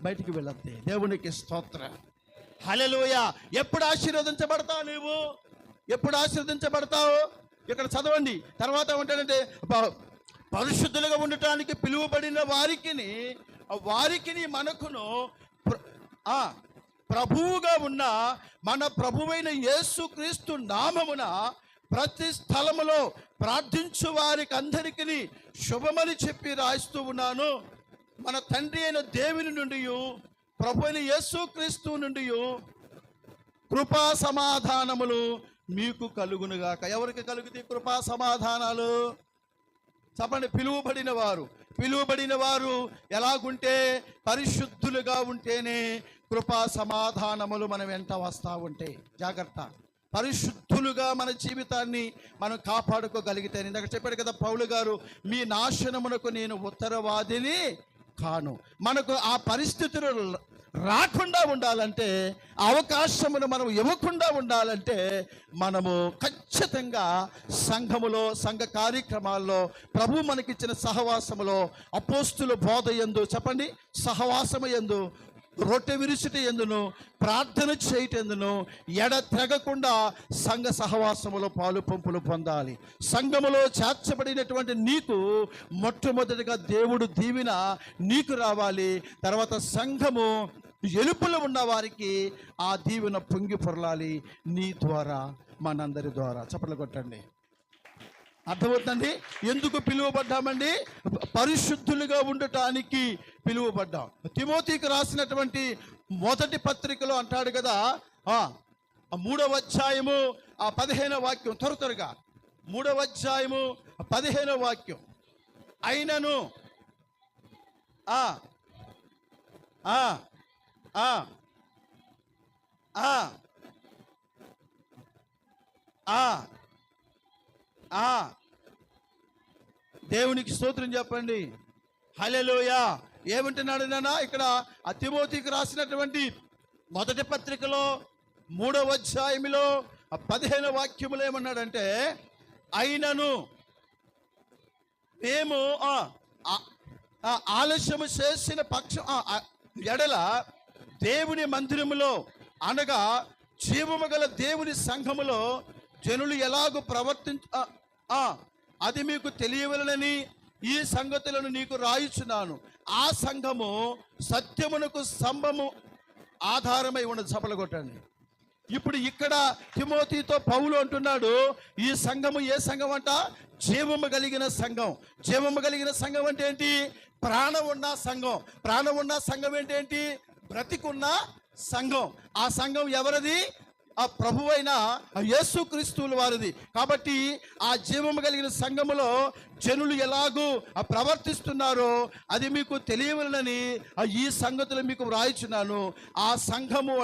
బయటికి వెళ్ళద్ది. దేవునికి స్తోత్రం. హల్లెలూయా. ఎప్పుడు ఆశీర్వదించబడతావు నువ్వు? ఎప్పుడు ఆశీర్వదించబడతావు? ఇక్కడ చదవండి. తర్వాత ఏమంటాడంటే, పరిశుద్ధులుగా ఉండటానికి పిలువబడిన వారికి మనకును ప్రభువుగా ఉన్న మన ప్రభువైన యేసుక్రీస్తు నామమున ప్రతి స్థలములో ప్రార్థించు వారికి అందరికీ శుభమని చెప్పి రాయిస్తూ ఉన్నాను. మన తండ్రి అయిన దేవుని నుండి, ప్రభు అయిన యేసుక్రీస్తు నుండి కృపా సమాధానములు మీకు కలుగునుగాక. ఎవరికి కలుగుతాయి కృపా సమాధానాలు? చెప్పండి. పిలువబడిన వారు ఎలాగుంటే, పరిశుద్ధులుగా ఉంటేనే కృపా సమాధానములు మన వెంట వస్తూ ఉంటాయి. జాగ్రత్త. పరిశుద్ధులుగా మన జీవితాన్ని మనం కాపాడుకోగలిగితే, ఇందాక చెప్పాడు కదా పౌలు గారు, మీ నాశనమునకు నేను ఉత్తరవాదిని కాను. మనకు ఆ పరిస్థితులు రాకుండా ఉండాలంటే, అవకాశమును మనం ఇవ్వకుండా ఉండాలంటే, మనము ఖచ్చితంగా సంఘములో, సంఘ కార్యక్రమాల్లో, ప్రభు మనకిచ్చిన సహవాసములో, అపోస్తుల బోధ యందు, చెప్పండి, సహవాసము యందు, రొట్టె విరుచుట ఎందును, ప్రార్థన చేయటెందును ఎడతెగకుండా సంఘ సహవాసములో పాలు పంపులు పొందాలి. సంఘములో చేర్చబడినటువంటి నీకు మొట్టమొదటిగా దేవుడు దీవెన నీకు రావాలి. తర్వాత సంఘము ఎలుపులో ఉన్న వారికి ఆ దీవెన పొంగి పొరలాలి నీ ద్వారా, మనందరి ద్వారా. చప్పట్లు కొట్టండి. అర్థమవుతుందండి? ఎందుకు పిలువబడ్డామండి? పరిశుద్ధులుగా ఉండటానికి పిలువబడ్డాం. తిమోతికి రాసినటువంటి మొదటి పత్రికలో అంటాడు కదా, 3వ అధ్యాయము 15వ వాక్యం, త్వరగా 3వ అధ్యాయము 15వ వాక్యం. అయినను దేవునికి స్తోత్రం చెప్పండి. హల్లెలూయా. ఏమంటున్నాడు నాన్న ఇక్కడ ఆ తిమోతికి రాసినటువంటి మొదటి పత్రికలో 3వ అధ్యాయంలో 15వ వాక్యములో ఏమన్నాడంటే, అయినను మేము ఆలస్యము చేసిన పక్షం ఎడల దేవుని మందిరములో, అనగా జీవము గల దేవుని సంఘములో జనులు ఎలాగూ అది మీకు తెలియవలనని ఈ సంగతులను నీకు రాయుచున్నాను. ఆ సంఘము సత్యమునకు స్తంభము ఆధారమై ఉన్న. చప్పలు కొట్టండి. ఇప్పుడు ఇక్కడ తిమోతితో పౌలు అంటున్నాడు, ఈ సంఘము ఏ సంఘం అంట? జీవము కలిగిన సంఘం. జీవము కలిగిన సంఘం అంటే ఏంటి? ప్రాణం ఉన్న సంఘం. ప్రాణం ఉన్న సంఘం ఏంటి? బ్రతికున్న సంఘం. ఆ సంఘం ఎవరిది? ఆ ప్రభువైన యేసుక్రీస్తుల వారిది. కాబట్టి ఆ జీవము కలిగిన సంఘములో జనులు ఎలాగూ ప్రవర్తిస్తున్నారో అది మీకు తెలియవలనని ఈ సంగతులు మీకు వ్రాయిచున్నాను. ఆ సంఘము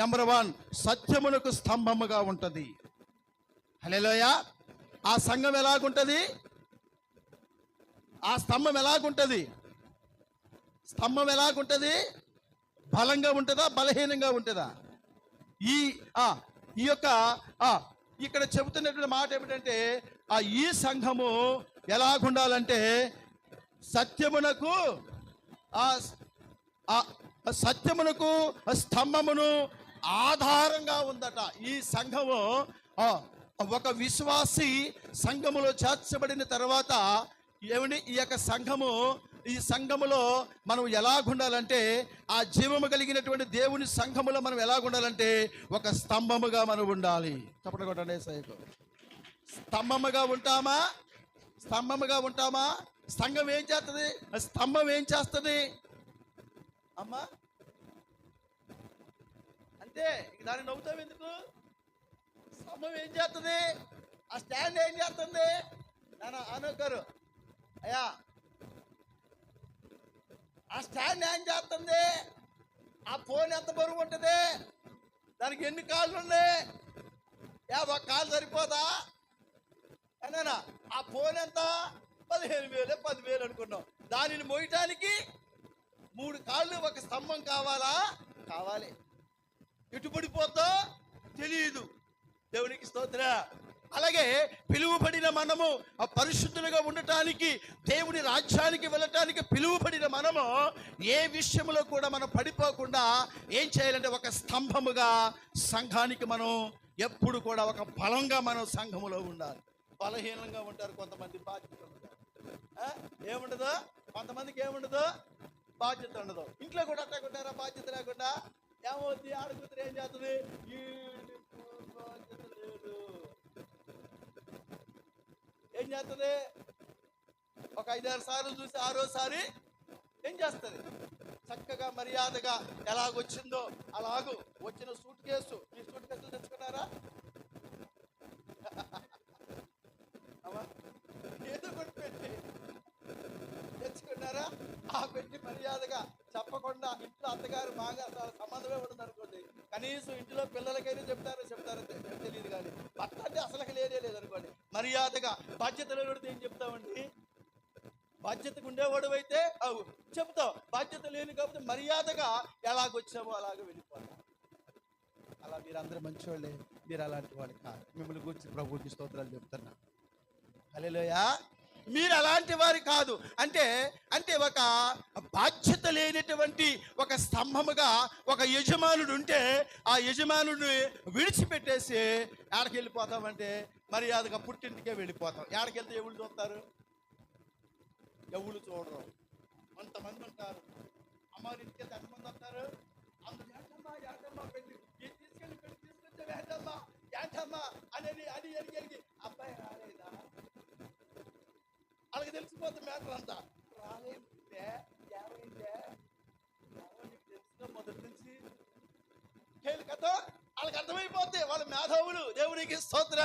నెంబర్ 1 సత్యమునకు స్తంభముగా ఉంటుంది. హల్లెలూయా. ఆ సంఘం ఎలాగుంటుంది? ఆ స్తంభం ఎలాగుంటుంది? స్తంభం ఎలాగుంటుంది? బలంగా ఉంటుందా, బలహీనంగా ఉంటుందా? ఈ యొక్క ఇక్కడ చెబుతున్నటువంటి మాట ఏమిటంటే, ఈ సంఘము ఎలాగుండాలంటే సత్యమునకు స్తంభమును ఆధారంగా ఉందట. ఈ సంఘము ఒక విశ్వాసి సంఘములో చేర్చబడిన తర్వాత ఏమండి, ఈ సంఘములో మనం ఎలాగుండాలంటే, ఆ జీవము కలిగినటువంటి దేవుని సంఘములో మనం ఎలాగుండాలంటే ఒక స్తంభముగా మనం ఉండాలి. తప్పకుండా కొట్టండి. స్తంభముగా ఉంటామా? సంఘం ఏం చేస్తుంది? స్తంభం ఏం చేస్తుంది అమ్మా? అంతే. దాన్ని నవ్వుతావు ఎందుకు? స్తంభం ఏం చేస్తుంది? ఆ స్టాండ్ ఏం చేస్తుంది? అనొక్కరు అయ్యా, ఆ స్టాండ్ ఏం చేస్తుంది? ఆ ఫోన్ ఎంత బరువు ఉంటుంది? దానికి ఎన్ని కాళ్ళు ఉన్నాయి? ఒక కాలు సరిపోదా? అన్నా ఆ ఫోన్ ఎంత? 15,000 10,000 అనుకున్నాం. దానిని మోయటానికి 3 కాళ్ళు, ఒక స్తంభం కావాలి. ఎటు పడిపోద్దో తెలియదు. దేవునికి స్తోత్రం. అలాగే పిలువబడిన మనము పరిశుద్ధులుగా ఉండటానికి, దేవుని రాజ్యానికి వెళ్ళటానికి పిలువబడిన మనము ఏ విషయంలో కూడా మనం పడిపోకుండా ఏం చేయాలంటే ఒక స్తంభముగా సంఘానికి మనం ఎప్పుడు కూడా ఒక బలంగా మనం సంఘములో ఉండాలి. బలహీనంగా ఉంటారు కొంతమంది, బాధ్యత ఏముండదు. కొంతమందికి ఏముండదు, బాధ్యత ఉండదు. ఇంట్లో కూడా అట్టకుంటారా? బాధ్యత లేకుండా ఏమవుతుంది? ఆడకూతురు ఏం చేస్తుంది? బాధ్యత లేదు. ఏం చేస్తుంది? ఒక 5-6 సార్లు చూసి 6వసారి ఏం చేస్తుంది? చక్కగా మర్యాదగా ఎలాగొచ్చిందో అలాగూ వచ్చిన సూట్ కేసు మర్యాదగా చెప్పకుండా ఇంట్లో అత్తగారు మాగారు వాళ్ళ సంబంధమే ఉండదు అనుకోండి, కనీసం ఇంట్లో పిల్లలకైనా చెప్తారో తెలియదు, కానీ భర్త అంటే అసలు లేదే లేదు అనుకోండి. మర్యాదగా బాధ్యత లేనివాడితే ఏం చెప్తామండి? బాధ్యతకు ఉండేవాడు అయితే చెప్తాం, బాధ్యత లేని కాబట్టి మర్యాదగా ఎలాగొచ్చామో అలాగే వెళ్ళిపోతాం. అలా మీరందరూ మంచివాళ్ళే, మీరు అలాంటి వాళ్ళు కాదు. మిమ్మల్ని గురించి ప్రభువుకి స్తోత్రాలు చెప్తున్నా. హల్లెలూయా. మీరు అలాంటి వారు కాదు. అంటే ఒక బాధ్యత లేనటువంటి ఒక స్తంభముగా ఒక యజమానుడు ఉంటే ఆ యజమానుడిని విడిచిపెట్టేసి ఎక్కడికి వెళ్ళిపోతామంటే మర్యాదగా పుట్టింటికే వెళ్ళిపోతాం. ఎక్కడికి వెళ్తే ఎవరు చూస్తారు? ఎవరు చూడరు. కొంతమంది ఉంటారు, అమ్మారింటికి వెళ్తే ఎంతమంది వస్తారు? అందరూ ఏంటమ్మా పెళ్లి తీసుకొచ్చే ఏంటమ్మా అనేది అది ఎరిగి అబ్బాయి రాలేదా వాళ్ళకి తెలిసిపోతుంది మ్యాటర్ అంతా. రాలేదే ఏమైందే తెలుసుకో మొదటి నుంచి కథ వాళ్ళకి అర్థమైపోద్ది. వాళ్ళ మేధావులు. దేవునికి స్తోత్ర.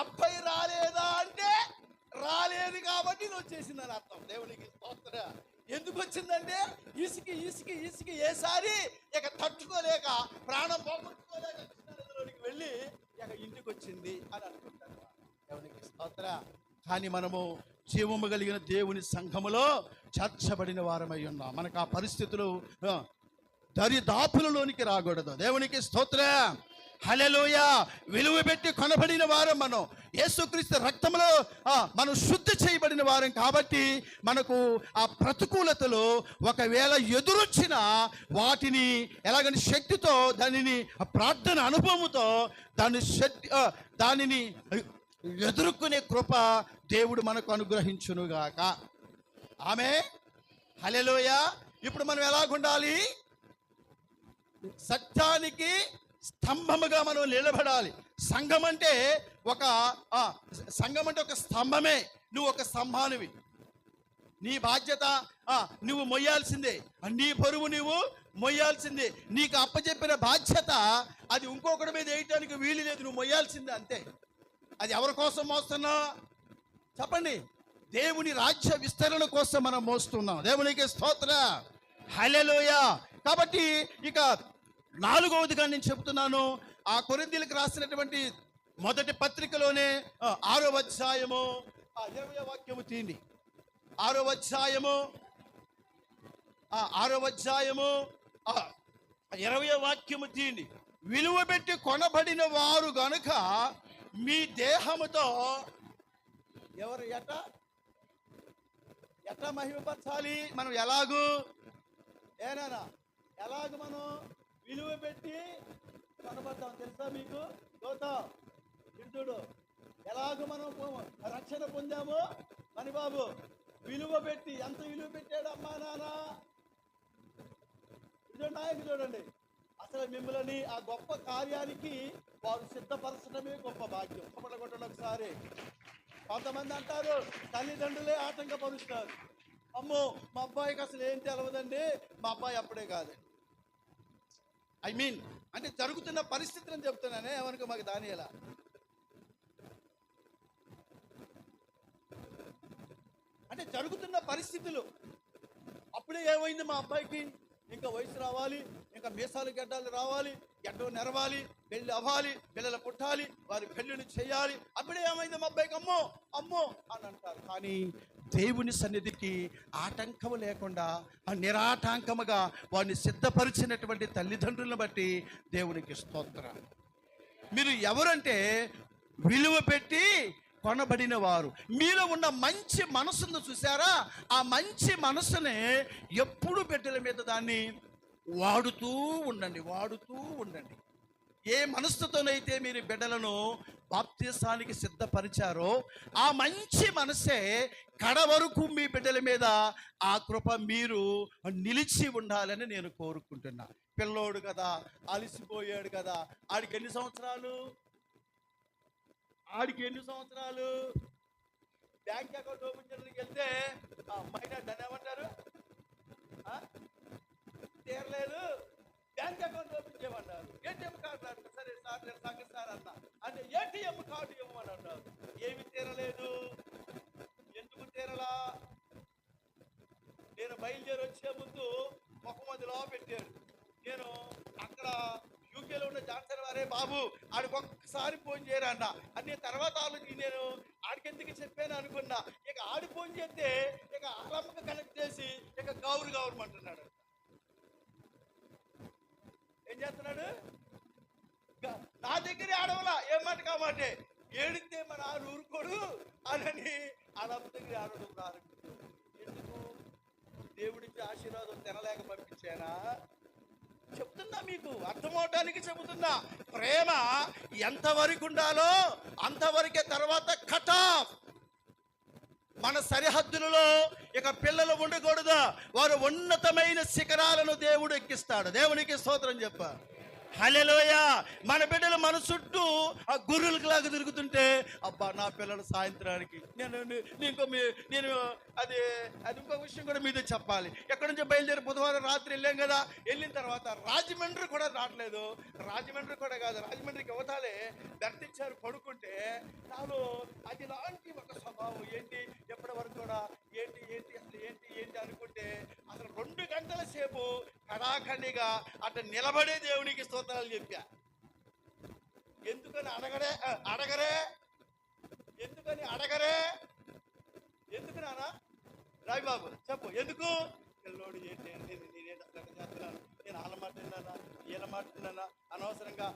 అబ్బాయి రాలేదా అంటే రాలేదు కాబట్టి ఇది వచ్చేసింది అని అర్థం. దేవునికి స్తోత్ర. ఎందుకు వచ్చిందంటే ఇసుకి ఏసారి ఇక తట్టుకోలేక ప్రాణం పోగొట్టుకోలేక కృష్ణానదిలోనికి వెళ్ళి ఇక ఇంటికి వచ్చింది అని అనుకుంటారు. దేవునికి స్తోత్ర. కానీ మనము జీవము కలిగిన దేవుని సంఘములో చేర్చబడిన వారమై ఉన్నాం. మనకు ఆ పరిస్థితులు దరిదాపులలోనికి రాకూడదు. దేవునికి స్తోత్ర. హల్లెలూయా. విలువ పెట్టి కొనబడిన వారం మనం. యేసుక్రీస్తు రక్తంలో మనం శుద్ధి చేయబడిన వారం కాబట్టి మనకు ఆ ప్రతికూలతలు ఒకవేళ ఎదురొచ్చిన వాటిని ఎలాగని శక్తితో దానిని ప్రార్థన అనుభవముతో దానిని ఎదుర్కొనే కృప దేవుడు మనకు అనుగ్రహించునుగాక. ఆమె హల్లెలూయా. ఇప్పుడు మనం ఎలాగుండాలి? సత్యానికి స్తంభముగా మనం నిలబడాలి. సంఘం అంటే ఒక స్తంభమే. నువ్వు ఒక స్తంభానివి. నీ బాధ్యత నువ్వు మొయ్యాల్సిందే. నీ బరువు నువ్వు మొయ్యాల్సిందే. నీకు అప్పచెప్పిన బాధ్యత అది ఇంకొకటి మీద వేయటానికి వీలు లేదు. నువ్వు మొయ్యాల్సిందే అంతే. అది ఎవరి కోసం మోస్తున్నా చెప్పండి? దేవుని రాజ్య విస్తరణ కోసం మనం మోస్తున్నాం. దేవునికి స్తోత్ర. హల్లెలూయా. కాబట్టి ఇక 4వదిగా నేను చెప్తున్నాను. ఆ కొరింథీయులకు రాసినటువంటి మొదటి పత్రికలోనే 6వ అధ్యాయము 20వ వాక్యము తీయండి. 6వ అధ్యాయము 20వ వాక్యము తీయండి. విలువ పెట్టి కొనబడిన వారు గనుక మీ దేహముతో ఎవరు ఎట్లా మహిమపరచాలి? మనం ఎలాగూ మనం విలువ పెట్టి కొనబడతాం. తెలుసా మీకు? చూడు ఎలాగో మనం రక్షణ పొందాము అని బాబు. విలువ పెట్టి. ఎంత విలువ పెట్టాడు అమ్మా నాన్న? నాయకు చూడండి. అసలు మిమ్మల్ని ఆ గొప్ప కార్యానికి వారు సిద్ధపరచడమే గొప్ప భాగ్యం. కొట్టడం ఒకసారి. కొంతమంది అంటారు తల్లిదండ్రులే ఆటంకపరుస్తారు. అమ్మో మా అబ్బాయికి అసలు ఏం తెలవదండి, మా అబ్బాయి అప్పుడే కాదు. అంటే జరుగుతున్న పరిస్థితులను చెప్తున్నానే. ఎవరికి మాకు దానియేలా అంటే జరుగుతున్న పరిస్థితులు. అప్పుడే ఏమైంది మా అబ్బాయికి? ఇంకా వయసు రావాలి, ఇంకా మీసాలు గడ్డాలు రావాలి, గడ్డం నెరవాలి, పెళ్ళి అవ్వాలి, పిల్లలు పుట్టాలి, వారి పెళ్ళిని చేయాలి. అప్పుడే ఏమైంది మా అబ్బాయికి? అమ్మో అని అంటారు. కానీ దేవుని సన్నిధికి ఆటంకం లేకుండా నిరాటంకముగా వారిని సిద్ధపరిచినటువంటి తల్లిదండ్రులను బట్టి దేవునికి స్తోత్రం. మీరు ఎవరంటే విలువ పెట్టి కొనబడిన వారు. మీలో ఉన్న మంచి మనసును చూసారా? ఆ మంచి మనసునే ఎప్పుడు బిడ్డల మీద దాన్ని వాడుతూ ఉండండి. ఏ మనసుతోనైతే మీరు బిడ్డలను బాప్తిసానికి సిద్ధపరిచారో ఆ మంచి మనసే కడ వరకు మీ బిడ్డల మీద ఆ కృప మీరు నిలిచి ఉండాలని నేను కోరుకుంటున్నా. పిల్లోడు కదా, అలసిపోయాడు కదా, ఆడికి ఎన్ని సంవత్సరాలు? బ్యాంక్ అకౌంట్ ఓపెన్ చేయడానికి వెళ్తే అమ్మాయిని దాన్ని ఏమంటారు? తీరలేదు, బ్యాంక్ అకౌంట్ ఓపెన్ చేయమన్నారు. ఏటీఎం కార్డు అన్నారు. సరే సార్ నేను సార్ అన్నా అంటే ఏటీఎం కార్డు ఇవ్వమని అన్నారు. ఏమి తీరలేదు. ఎందుకు తీరలా? నేను బయలుదేరి వచ్చే ముందు తిరుపతిలో పెట్టాడు. నేను అక్కడ యూకేలో ఉన్న జాన్సన్ వారే బాబు ఆడికి ఒక్కసారి ఫోన్ చేయరన్న అని తర్వాత ఆలోచించి నేను ఆడికెందుకు చెప్పాను అనుకున్నా. ఇక ఆడి ఫోన్ చేస్తే ఇక ఆలమ్మకి కనెక్ట్ చేసి ఇక గవర్నమంటున్నాడు. ఏం చేస్తున్నాడు? నా దగ్గరే ఆడవలా ఏమాట కామాటే ఏడితే మన నాన్న ఊరుకోడు అని ఆలమ్మ దగ్గర ఆడడం ప్రారంభించాడు. ఎందుకు? దేవుడికి ఆశీర్వాదం తినలేక పంపించానా? చెప్తున్నా, మీకు అర్థమవటానికి చెబుతున్నా. ప్రేమ ఎంతవరకు ఉండాలో అంతవరకే, తర్వాత కట్ ఆఫ్. మన సరిహద్దులలో ఇక పిల్లలు ఉండకూడదు. వారు ఉన్నతమైన శిఖరాలను దేవుడు ఎక్కిస్తాడు. దేవునికి స్తోత్రం చెప్ప. హల్లెలూయా. మన బిడ్డలు మన చుట్టూ ఆ గుర్రులలాగా తిరుగుతుంటే అబ్బా నా పిల్లలు సాయంత్రానికి నేను అది ఇంకో విషయం కూడా మీతో చెప్పాలి. ఎక్కడి నుంచో బయలుదేరి బుధవారం రాత్రి వెళ్ళాం కదా. వెళ్ళిన తర్వాత రాజమండ్రి కూడా రావట్లేదు. రాజమండ్రి కూడా కాదు, రాజమండ్రికి అవతాలే దర్శించారు పడుకుంటే నాలో అది లాంటి ఒక స్వభావం. ఏంటి ఎప్పటి వరకు కూడా ఏంటి ఏంటి అసలు ఏంటి ఏంటి అనుకుంటే అసలు 2 గంటల సేపు కడాఖండిగా అట్లా నిలబడే దేవునికి స్తోత్రాలు చెప్పా. ఎందుకని అడగరే ఎందుకు నాన్న రాయిబాబు చెప్పు ఎందుకు? పిల్లోడు ఏంటి నేనేంటి అట్లా చేస్తున్నాను, నేను వాళ్ళ మాట విన్నానా వీళ్ళ మాట విన్నానా అనవసరంగా.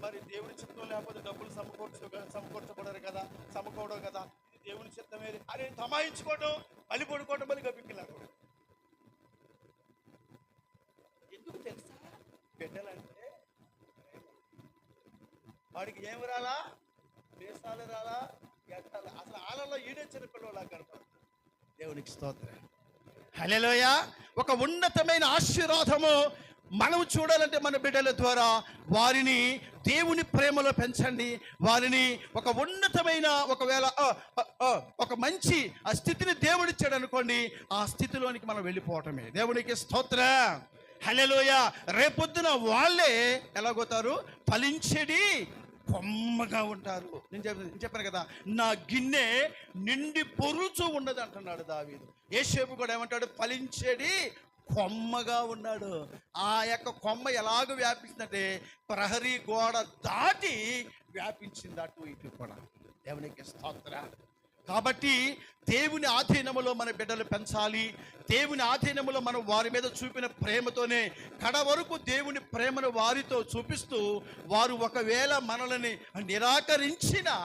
మరి దేవుడి చిత్తం లేకపోతే డబ్బులు సమకూర్చబడరు కదా, సమకూడవు కదా, ఇది దేవుని చిత్తమే అని తమాయించుకోవడం, మళ్ళీ పడుకోవడం, మళ్ళీ గప్పిక్కిలాడు. ఎందుకు తెలుసా? బిడ్డలంటే వాడికి ఏమి రాలా, దేశాలు రాలా, ఎట్టాలి అసలు ఆలలో ఈడొచ్చిన పిల్లలా కనపడతారు. దేవునికి స్తోత్రం. హల్లెలూయా. ఒక ఉన్నతమైన ఆశీర్వాదము మనం చూడాలంటే మన బిడ్డల ద్వారా వారిని దేవుని ప్రేమలో పెంచండి. వారిని ఒక ఉన్నతమైన ఒకవేళ ఒక మంచి ఆ స్థితిని దేవుడిచ్చాడు అనుకోండి, ఆ స్థితిలోనికి మనం వెళ్ళిపోవటమే. దేవునికి స్తోత్రం. హల్లెలూయా. రేపొద్దున వాళ్ళే ఎలాగోతారు? ఫలించేది కొమ్మగా ఉంటారు. నేను చెప్పాను కదా, నా గిన్నె నిండి పొరుచు ఉన్నది అంటున్నాడు దావీదు. యేసేపు కూడా ఏమంటాడు? ఫలించేది కొమ్మగా ఉన్నాడు. ఆ యొక్క కొమ్మ ఎలాగ వ్యాపించిందంటే ప్రహరీ గోడ దాటి వ్యాపించింది అటు ఇటు కూడా. దేవునికి స్తోత్రం. కాబట్టి దేవుని ఆధీనములో మన బిడ్డలు పెంచాలి. దేవుని ఆధీనములో మనం వారి మీద చూపిన ప్రేమతోనే కడ వరకు దేవుని ప్రేమను వారితో చూపిస్తూ, వారు ఒకవేళ మనల్ని నిరాకరించినా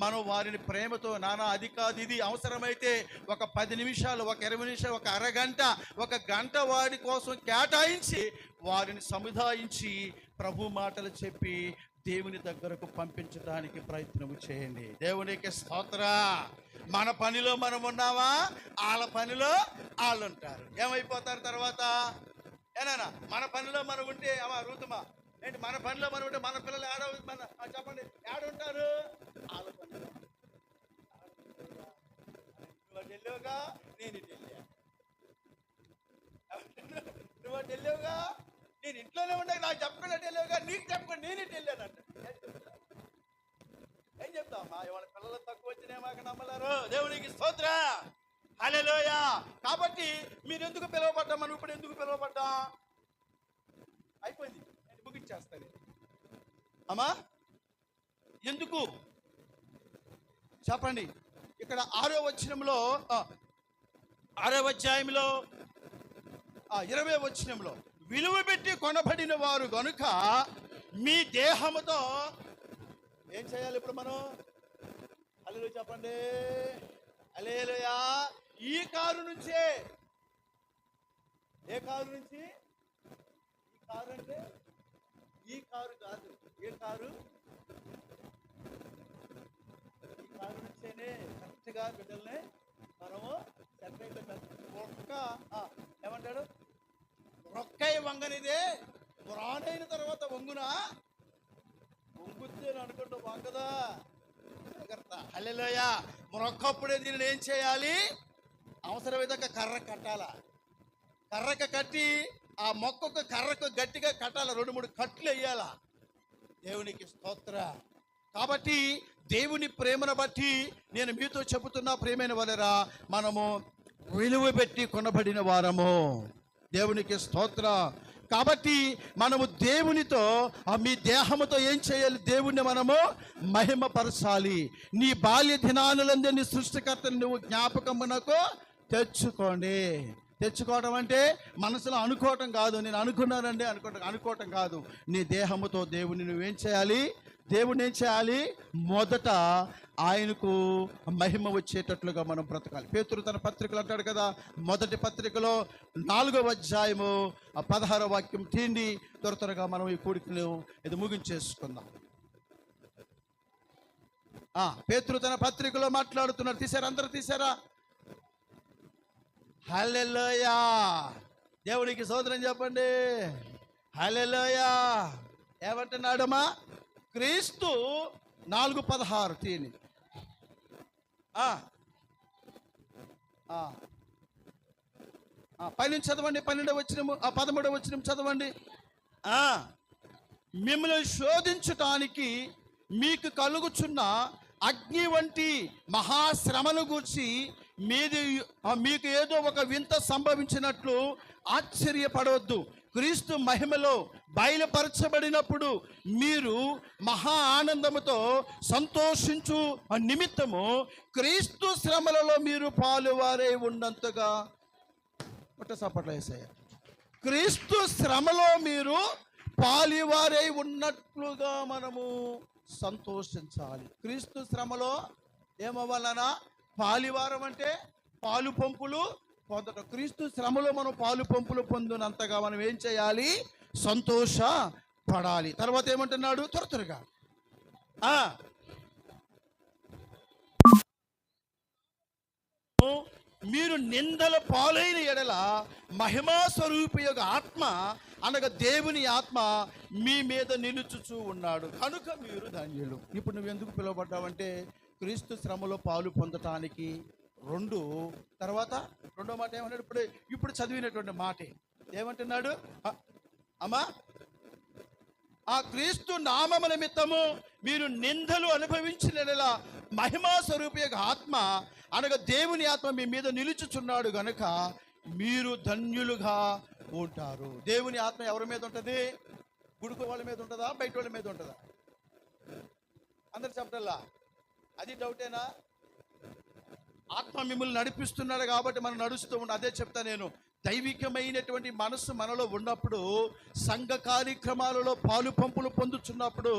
మనం వారిని ప్రేమతో నానా అది కాదు ఇది అవసరమైతే ఒక 10 నిమిషాలు, ఒక 20 నిమిషాలు, ఒక అరగంట, ఒక గంట వారి కోసం కేటాయించి వారిని సముదాయించి ప్రభు మాటలు చెప్పి దేవుని దగ్గరకు పంపించడానికి ప్రయత్నం చేయండి. దేవునికి స్తోత్రం. మన పనిలో మనం ఉన్నావా, వాళ్ళ పనిలో వాళ్ళు ఉంటారు. ఏమైపోతారు తర్వాత? ఏనా మన పనిలో మనం ఉంటే అమ్మా రూతమా ఏంటి, మన పనిలో మనం ఉంటే మన పిల్లలు చెప్పండి ఏడుంటారు? వాళ్ళ పనిలో. నువ్వు వెళ్ళావుగా, నేను ఇటు వెళ్ళా. నువ్వు అటు వెళ్ళావుగా, నేను ఇంట్లోనే ఉండే నాకు చెప్పకుండా వెళ్ళావుగా, నీకు చెప్పకుండా నేను ఇటు వెళ్ళానంట. ఏం చెప్తామా? ఇవాళ పిల్లలు తక్కువ వచ్చినా మాకు నమ్మలేరు. దేవునికి స్తోత్రం. హల్లెలూయా. కాబట్టి మీరు ఎందుకు పిలువబడ్డా, మనం ఇప్పుడు ఎందుకు పిలువబడ్డా? అయిపోయింది, నేను ముగించేస్తాను. అమ్మా ఎందుకు చెప్పండి. ఇక్కడ 6వ వచనంలో 6వ అధ్యాయంలో 20వ వచనంలో విలువ పెట్టి కొనబడిన వారు గనుక మీ దేహముతో ఏం చేయాలి? ఇప్పుడు మనం హల్లెలూయా చెప్పండి. హల్లెలూయా. ఈ కారు నుంచే, ఏ కారు నుంచి? ఈ కారు అంటే ఈ కారు కాదు. ఏ కారు? ఈ కారు నుంచేనే కరెక్ట్గా బిడ్డల్ని మనము సెపరేట్గా ఒక్క ఏమంటాడు? రొక్కయ్య వంగనిదే పురాణైన తర్వాత వంగునా? వంగుతే అనుకుంటూ వంగదా? హల్లెలూయా. మొక్కప్పుడే దీనిని ఏం చేయాలి? అవసరమైతే కర్ర కట్టాలా. కర్రకు కట్టి ఆ మొక్కకు కర్రకు గట్టిగా కట్టాలి. 2-3 కట్లు వేయాలా. దేవునికి స్తోత్రం. కాబట్టి దేవుని ప్రేమను బట్టి నేను మీతో చెబుతున్నా, ప్రేమైన వాళ్ళరా, మనము విలువ పెట్టి కొనబడిన వారము. దేవునికి స్తోత్రం. కాబట్టి మనము దేవునితో మీ దేహముతో ఏం చేయాలి? దేవుణ్ణి మనము మహిమపరచాలి. నీ బాల్య దినానులందు నీ సృష్టికర్తను నువ్వు జ్ఞాపకమునకు తెచ్చుకోండి. తెచ్చుకోవడం అంటే మనసులో అనుకోవటం కాదు, నేను అనుకున్నానండి అనుకోవటం కాదు. నీ దేహముతో దేవుని నువ్వేం చేయాలి? దేవుని ఏం చేయాలి? మొదట ఆయనకు మహిమ వచ్చేటట్లుగా మనం బ్రతకాలి. పేతురు తన పత్రికలు అంటాడు కదా, మొదటి పత్రికలో 4వ అధ్యాయము 16వ వాక్యం తీండి. త్వరగా మనం ఈ కూడికను ఇది ముగించేసుకుందాం. పేతురు తన పత్రికలో మాట్లాడుతున్నారు. తీశారా? అందరూ తీశారా? హల్లెలూయా. దేవునికి స్తోత్రం చెప్పండి. హల్లెలూయా. ఏమంటున్నాడమ్మా? క్రీస్తు 4:16 తీని. పైనుంచి చదవండి. 12వ వచనము 13వ వచనం చదవండి. మిమ్మల్ని శోధించటానికి మీకు కలుగుచున్న అగ్ని వంటి మహాశ్రమను గూర్చి మీకు ఏదో ఒక వింత సంభవించినట్లు ఆశ్చర్యపడవద్దు. క్రీస్తు మహిమలో బయలుపరచబడినప్పుడు మీరు మహా ఆనందముతో సంతోషించు నిమిత్తము క్రీస్తు శ్రమలలో మీరు పాలువారై ఉన్నంతగా సపట్ల వేసాయ. క్రీస్తు శ్రమలో మీరు పాలువారై ఉన్నట్లుగా మనము సంతోషించాలి. క్రీస్తు శ్రమలో ఏమవ్వాలనా? పాలివారం అంటే పాలు పంపులు పొందటం. క్రీస్తు శ్రమలో మనం పాలు పంపులు పొందినంతగా మనం ఏం చేయాలి? సంతోషపడాలి. తర్వాత ఏమంటున్నాడు? త్వరగా మీరు నిందల పాలైన ఎడల మహిమా స్వరూపి యొక్క ఆత్మ అనగా దేవుని ఆత్మ మీ మీద నిలుచుచూ ఉన్నాడు కనుక మీరు ధన్యులు. ఇప్పుడు నువ్వు ఎందుకు పిలువబడ్డావంటే క్రీస్తు శ్రమలో పాలు పొందటానికి. తర్వాత రెండో మాట ఏమన్నాడు? ఇప్పుడు చదివినటువంటి మాటే ఏమంటున్నాడు? అమ్మా, ఆ క్రీస్తు నామము నిమిత్తము మీరు నిందలు అనుభవించిన మహిమా స్వరూపి యొక్క ఆత్మ అనగా దేవుని ఆత్మ మీ మీద నిలుచుచున్నాడు గనుక మీరు ధన్యులుగా ఉంటారు. దేవుని ఆత్మ ఎవరి మీద ఉంటుంది? గుడుకు వాళ్ళ మీద ఉంటుందా? బయట వాళ్ళ మీద ఉంటుందా? అందరు చెప్పటల్లా అది డౌటేనా? ఆత్మ మిమ్మల్ని నడిపిస్తున్నాడు కాబట్టి మనం నడుస్తూ ఉన్నాం. అదే చెప్తా నేను. దైవికమైనటువంటి మనస్సు మనలో ఉన్నప్పుడు, సంఘ కార్యక్రమాలలో పాలు పంపులు పొందుతున్నప్పుడు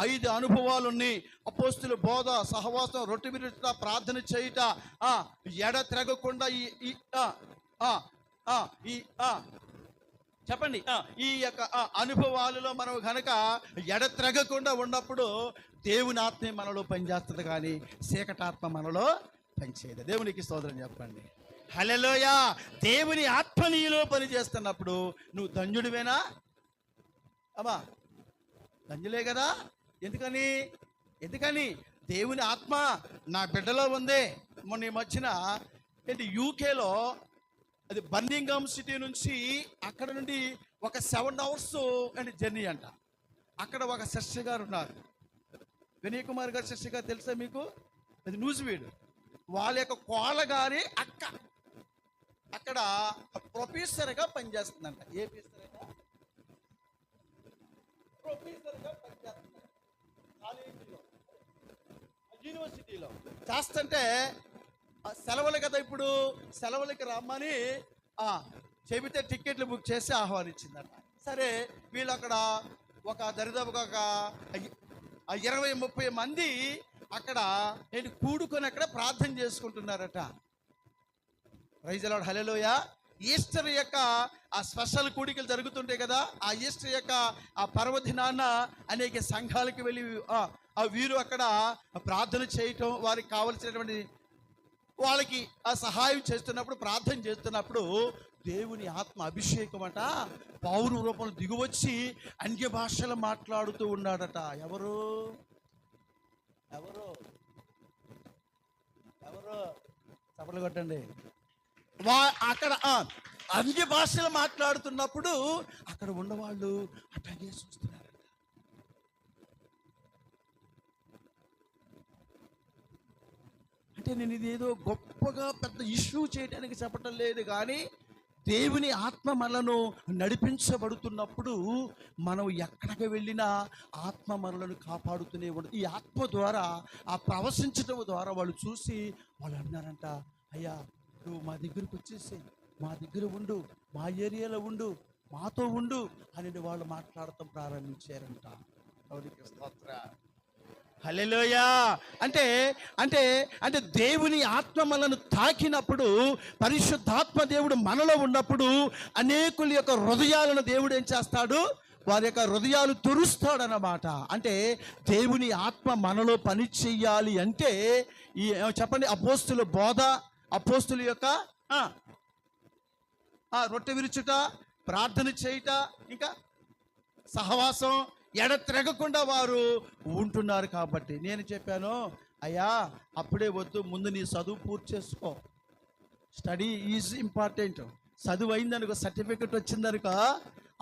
5 అనుభవాలు ఉన్నాయి. అపోస్తుల బోధ, సహవాసం, రొట్టె విరుట, ప్రార్థన చేయుట, ఎడతెగకుండా చెప్పండి. ఈ యొక్క అనుభవాలలో మనం కనుక ఎడతెగకుండా ఉన్నప్పుడు దేవుని ఆత్మ మనలో పనిచేస్తుంది, కానీ చీకటాత్మ మనలో పనిచేయదు. దేవునికి స్తోత్రం చెప్పండి. హల్లెలూయా. దేవుని ఆత్మ నీలో పనిచేస్తున్నప్పుడు నువ్వు ధన్యుడివేనా? అమ్మా, ధన్యులే కదా. ఎందుకని దేవుని ఆత్మ నా బిడ్డలో ఉంది. మొన్న ఈ మధ్యన యూకేలో అది బర్మింగ్హామ్ సిటీ నుంచి అక్కడ నుండి ఒక 7 hours జర్నీ అంట. అక్కడ ఒక శిష్య గారు ఉన్నారు, వినయ్ కుమార్ గారు శిష్య గారు తెలుసా మీకు? అది న్యూజివీడు. వాళ్ళ యొక్క కోళ్ళ గారి అక్క అక్కడ ప్రొఫెసర్గా పనిచేస్తుందంట. ఏ ప్రొఫెసర్గా పనిచేస్తుంది కాలేజీలో, యూనివర్సిటీలో చేస్తుంటే సెలవులు కదా, ఇప్పుడు సెలవులకి రమ్మని చెబితే టికెట్లు బుక్ చేసి ఆహ్వానించిందట. సరే, వీళ్ళు అక్కడ ఒక దరిదాపుగా ఒక 20-30 మంది అక్కడ కూడుకొని అక్కడ ప్రార్థన చేసుకుంటున్నారట. Praise the lord. హల్లెలూయా. ఈస్టర్ యొక్క ఆ స్పెషల్ కూడికలు జరుగుతుంటాయి కదా, ఆ ఈస్టర్ యొక్క ఆ పర్వదినాన్న అనేక సంఘాలకు వెళ్ళి ఆ వీరు అక్కడ ప్రార్థన చేయటం, వారికి కావలసినటువంటి వాళ్ళకి ఆ సహాయం చేస్తున్నప్పుడు, ప్రార్థన చేస్తున్నప్పుడు దేవుని ఆత్మ అభిషేకం అట పౌరు రూపంలో దిగువచ్చి అన్య భాషలు మాట్లాడుతూ ఉన్నాడట. ఎవరు చప్పట్లు కొట్టండి. అక్కడ అన్య భాషలు మాట్లాడుతున్నప్పుడు అక్కడ ఉన్నవాళ్ళు అట్లాగే చూస్తున్నారట. అంటే నేను ఇదేదో గొప్పగా పెద్ద ఇష్యూ చేయడానికి చెప్పటం లేదు, కానీ దేవుని ఆత్మ మనలను నడిపించబడుతున్నప్పుడు మనం ఎక్కడికి వెళ్ళినా ఆత్మ మనలను కాపాడుతూనే ఉండదు. ఈ ఆత్మ ద్వారా ఆ ప్రవశించడం ద్వారా వాళ్ళు చూసి వాళ్ళు అన్నారంట, అయ్యా నువ్వు మా దగ్గరకు వచ్చేసి మా దగ్గర ఉండు, మా ఏరియాలో ఉండు, మాతో ఉండు అని వాళ్ళు మాట్లాడటం ప్రారంభించారంట. దేవునికి స్తోత్రం. హల్లెలూయా. అంటే అంటే అంటే దేవుని ఆత్మ మనను తాకినప్పుడు, పరిశుద్ధాత్మ దేవుడు మనలో ఉన్నప్పుడు అనేకుల యొక్క హృదయాలను దేవుడు ఏం చేస్తాడు, వారి యొక్క హృదయాలు తెరుస్తాడన్నమాట. అంటే దేవుని ఆత్మ మనలో పని చెయ్యాలి అంటే ఈ చెప్పండి, అపోస్తుల బోధ, అపోస్తుల యొక్క రొట్టె విరుచుట, ప్రార్థన చేయుట, ఇంకా సహవాసం ఎడతెగకుండా వారు ఉంటున్నారు. కాబట్టి నేను చెప్పాను, అయ్యా అప్పుడే వద్దు, ముందు నీ చదువు పూర్తి చేసుకో. Study is important. చదువు అయిందనుకో, సర్టిఫికెట్ వచ్చిందనుక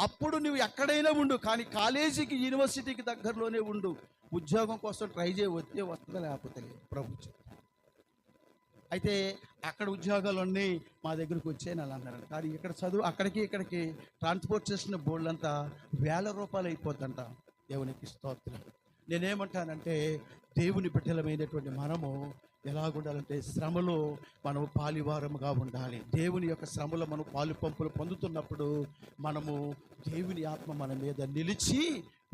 అప్పుడు నువ్వు ఎక్కడైనా ఉండు, కానీ కాలేజీకి యూనివర్సిటీకి దగ్గరలోనే ఉండు. ఉద్యోగం కోసం ట్రై చేయి, వస్తే వస్తుందా లేకపోతే లేదు ప్రభుత్వం. అయితే అక్కడ ఉద్యోగాలన్నీ మా దగ్గరకు వచ్చాయని అలా అన్నారు. కానీ ఇక్కడ చదువు అక్కడికి ఇక్కడికి ట్రాన్స్పోర్ట్ చేసిన బోర్డులంతా ₹1,000 అయిపోద్దంట. దేవునికి స్తోత్రం. నేనేమంటానంటే దేవుని బిడ్డలమైనటువంటి మనము ఎలాగుండాలంటే శ్రమలో మనము పాలివారముగా ఉండాలి. దేవుని యొక్క శ్రమలో మనం పాలు పంపులు పొందుతున్నప్పుడు మనము దేవుని ఆత్మ మన మీద నిలిచి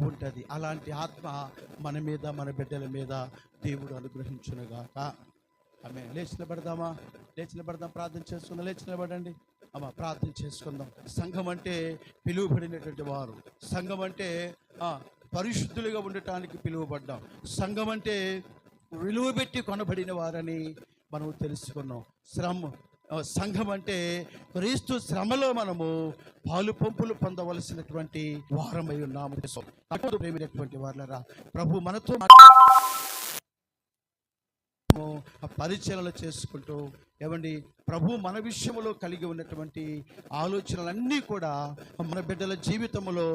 ఉంటుంది. అలాంటి ఆత్మ మన మీద, మన బిడ్డల మీద దేవుడు అనుగ్రహించునుగాక. ఆమె లేచి నిలబడదామా? లేచి నిలబడదాం, ప్రార్థన చేసుకుందాం. లేచి నిలబడండి అమ్మ, ప్రార్థన చేసుకుందాం. సంఘం అంటే పిలువబడినటువంటి వారు, సంఘం అంటే పరిశుద్ధులుగా ఉండటానికి పిలువబడ్డాం, సంఘం అంటే విలువ పెట్టి కొనబడిన వారని మనం తెలుసుకున్నాం. సంఘం అంటే క్రీస్తు శ్రమలో మనము పాలు పంపులు పొందవలసినటువంటి వారమై ఉన్నాము. ప్రేమైనటువంటి వారులారా, ప్రభు మనతో పరిచయలు చేసుకుంటూ ఏమండి, ప్రభు మన విషయంలో కలిగి ఉన్నటువంటి ఆలోచనలన్నీ కూడా మన బిడ్డల జీవితంలో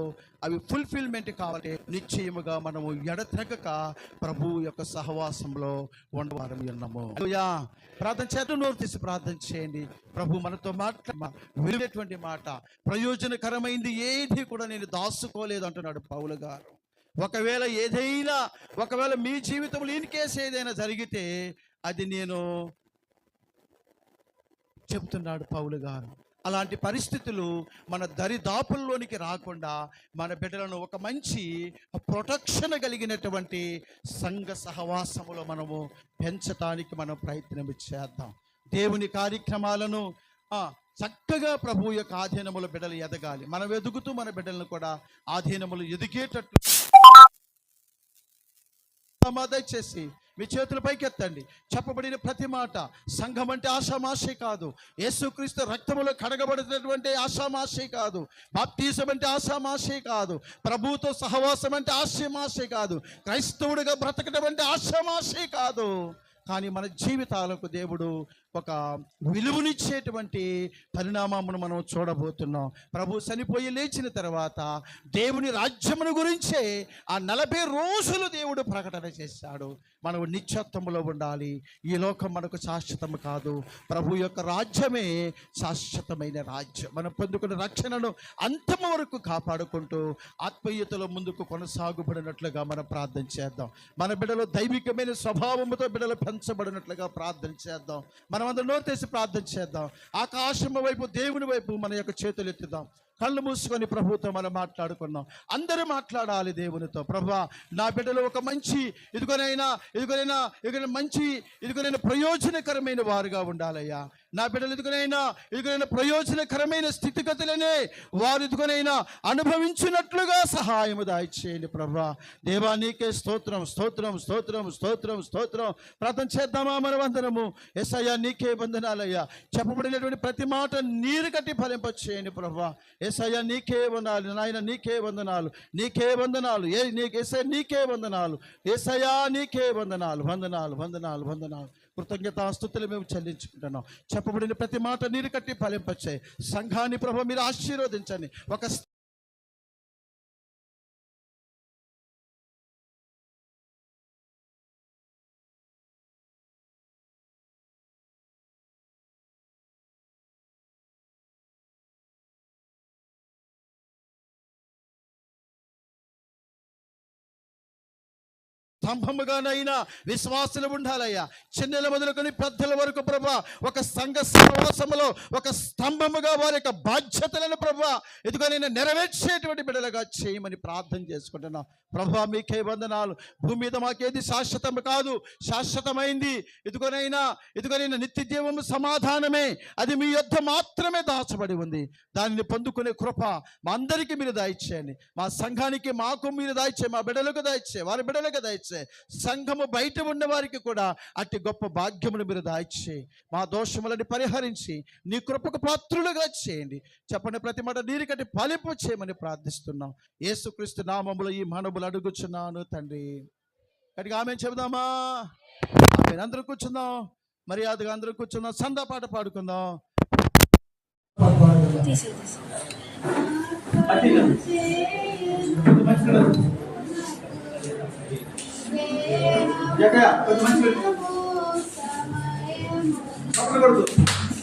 అవి ఫుల్ఫిల్మెంట్ కావాలి. నిశ్చయముగా మనము ఎడతెగక ప్రభు యొక్క సహవాసంలో ఉండవారని ఉన్నాము. ప్రార్థన చేత నోరు తీసి ప్రార్థన చేయండి. ప్రభు మనతో వినేటువంటి మాట, ప్రయోజనకరమైంది ఏది కూడా నేను దాచుకోలేదు అంటున్నాడు పౌలు గారు. ఒకవేళ మీ జీవితంలో ఇన్ కేసు ఏదైనా జరిగితే అది నేను చెప్తున్నాడు పౌలు గారు. అలాంటి పరిస్థితులు మన దరిదాపుల్లోనికి రాకుండా మన బిడ్డలను ఒక మంచి ప్రొటెక్షన్ కలిగినటువంటి సంఘ సహవాసములో మనము పెంచటానికి మనం ప్రయత్నం చేద్దాం. దేవుని కార్యక్రమాలను చక్కగా ప్రభు యొక్క ఆధీనముల బిడ్డలు ఎదగాలి. మనం ఎదుగుతూ మన బిడ్డలను కూడా ఆధీనములు ఎదిగేటట్లు దయచేసి మీ చేతుల పైకి ఎత్తండి. చెప్పబడిన ప్రతి మాట, సంఘం అంటే ఆషామాషి కాదు, యేసుక్రీస్తు రక్తములో కడగబడినటువంటి ఆషామాషి కాదు, బాప్టిజం అంటే ఆషామాషి కాదు, ప్రభువుతో సహవాసం అంటే ఆషామాషి కాదు, క్రైస్తవుడిగా బ్రతకడం అంటే ఆషామాషి కాదు. కానీ మన జీవితాలకు దేవుడు ఒక విలువనిచ్చేటువంటి పరిణామమును మనం చూడబోతున్నాం. ప్రభు చనిపోయి లేచిన తర్వాత దేవుని రాజ్యమును గురించే ఆ 40 రోజులు దేవుడు ప్రకటన చేశాడు. మనం నిత్యత్వములో ఉండాలి. ఈ లోకం మనకు శాశ్వతము కాదు, ప్రభు యొక్క రాజ్యమే శాశ్వతమైన రాజ్యం. మనం పొందుకున్న రక్షణను అంతము వరకు కాపాడుకుంటూ ఆత్మీయతలో ముందుకు కొనసాగుబడినట్లుగా మనం ప్రార్థన చేద్దాం. మన బిడ్డలో దైవికమైన స్వభావముతో బిడ్డలు పెంచబడినట్లుగా ప్రార్థన చేద్దాం. మనమందరం నోరు తెరిచి ప్రార్థన చేద్దాం. ఆకాశం వైపు, దేవుని వైపు మన యొక్క చేతులు ఎత్తుదాం. కళ్ళు మూసుకొని ప్రభుతో మనం మాట్లాడుకున్నాం. అందరూ మాట్లాడాలి దేవునితో. ప్రభువా, నా బిడ్డలు ఒక మంచి ఇదిగోనైనా ప్రయోజనకరమైన వారుగా ఉండాలయ్యా. నా బిడ్డలు ఇదిగోనైనా ప్రయోజనకరమైన స్థితిగతులనే వారు ఇదిగోనైనా అనుభవించినట్లుగా సహాయము దాయిచేయండి ప్రభువా. దేవా, నీకే స్తోత్రం స్తోత్రం స్తోత్రం స్తోత్రం స్తోత్రం. ప్రార్థన చేద్దామా మనమందరము? యేసయ్యా, నీకే వందనాలయ్యా. చెప్పబడినటువంటి ప్రతి మాట నీరు కట్టి ఫలింపచేయండి ప్రభువా. యేసయ్యా, నీకే వందనాలు నాయన, నీకే వందనాలు, నీకే వందనాలు. యేసయ్యా, నీకే వందనాలు. యేసయ్యా, నీకే వందనాలు, వందనాలు వందనాలు వందనాలు. కృతజ్ఞతాస్తుతులు మేము చెల్లించుకుంటున్నాం. చెప్పబడిన ప్రతి మాట నీరు కట్టి ఫలింపచేయి. సంఘాన్ని ప్రభువా మీరు ఆశీర్వదించండి. ఒక స్తంభముగానైనా విశ్వాసులు ఉండాలయ్యా. చిన్నల మొదలుకొని పెద్దల వరకు ప్రభా ఒక సంఘ సహవాసములో ఒక స్తంభముగా వారి యొక్క బాధ్యతలను ప్రభా ఎదుగునైనా నెరవేర్చేటువంటి బిడ్డలుగా చేయమని ప్రార్థన చేసుకుంటున్నాం. ప్రభా మీకే వందనాలు. భూమి మీద మాకేది శాశ్వతం కాదు, శాశ్వతమైంది ఎదుగునైనా నిత్య జీవము సమాధానమే. అది మీ యొద్ద మాత్రమే దాచబడి ఉంది. దానిని పొందుకునే కృప మా అందరికీ మీరు దయచేయండి. మా సంఘానికి మాకు మీరు దయచే, మా బిడ్డలకు దయచే, వారి బిడ్డలకు దయచే, సంఘము బయట ఉన్న వారికి కూడా అట్టి గొప్ప భాగ్యమును మీరు దయచే. మా దోషములని పరిహరించి నీ కృపకు పాత్రులుగా చేయండి. చెప్పండి ప్రతి మాట నీరు కట్టి ఫలింపు చేయమని ప్రార్థిస్తున్నాం. యేసుక్రీస్తు నామములో ఈ మనవులు అడుగుచున్నాను తండ్రి. కటిగా ఆమె చెబుదామా? ఆమె అందరూ కూర్చుందాం, మర్యాదగా అందరూ కూర్చుందాం, సందా పాట పాడుకుందాం.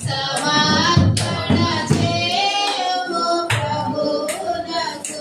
సమర్పణ చేయము ప్రభువునకు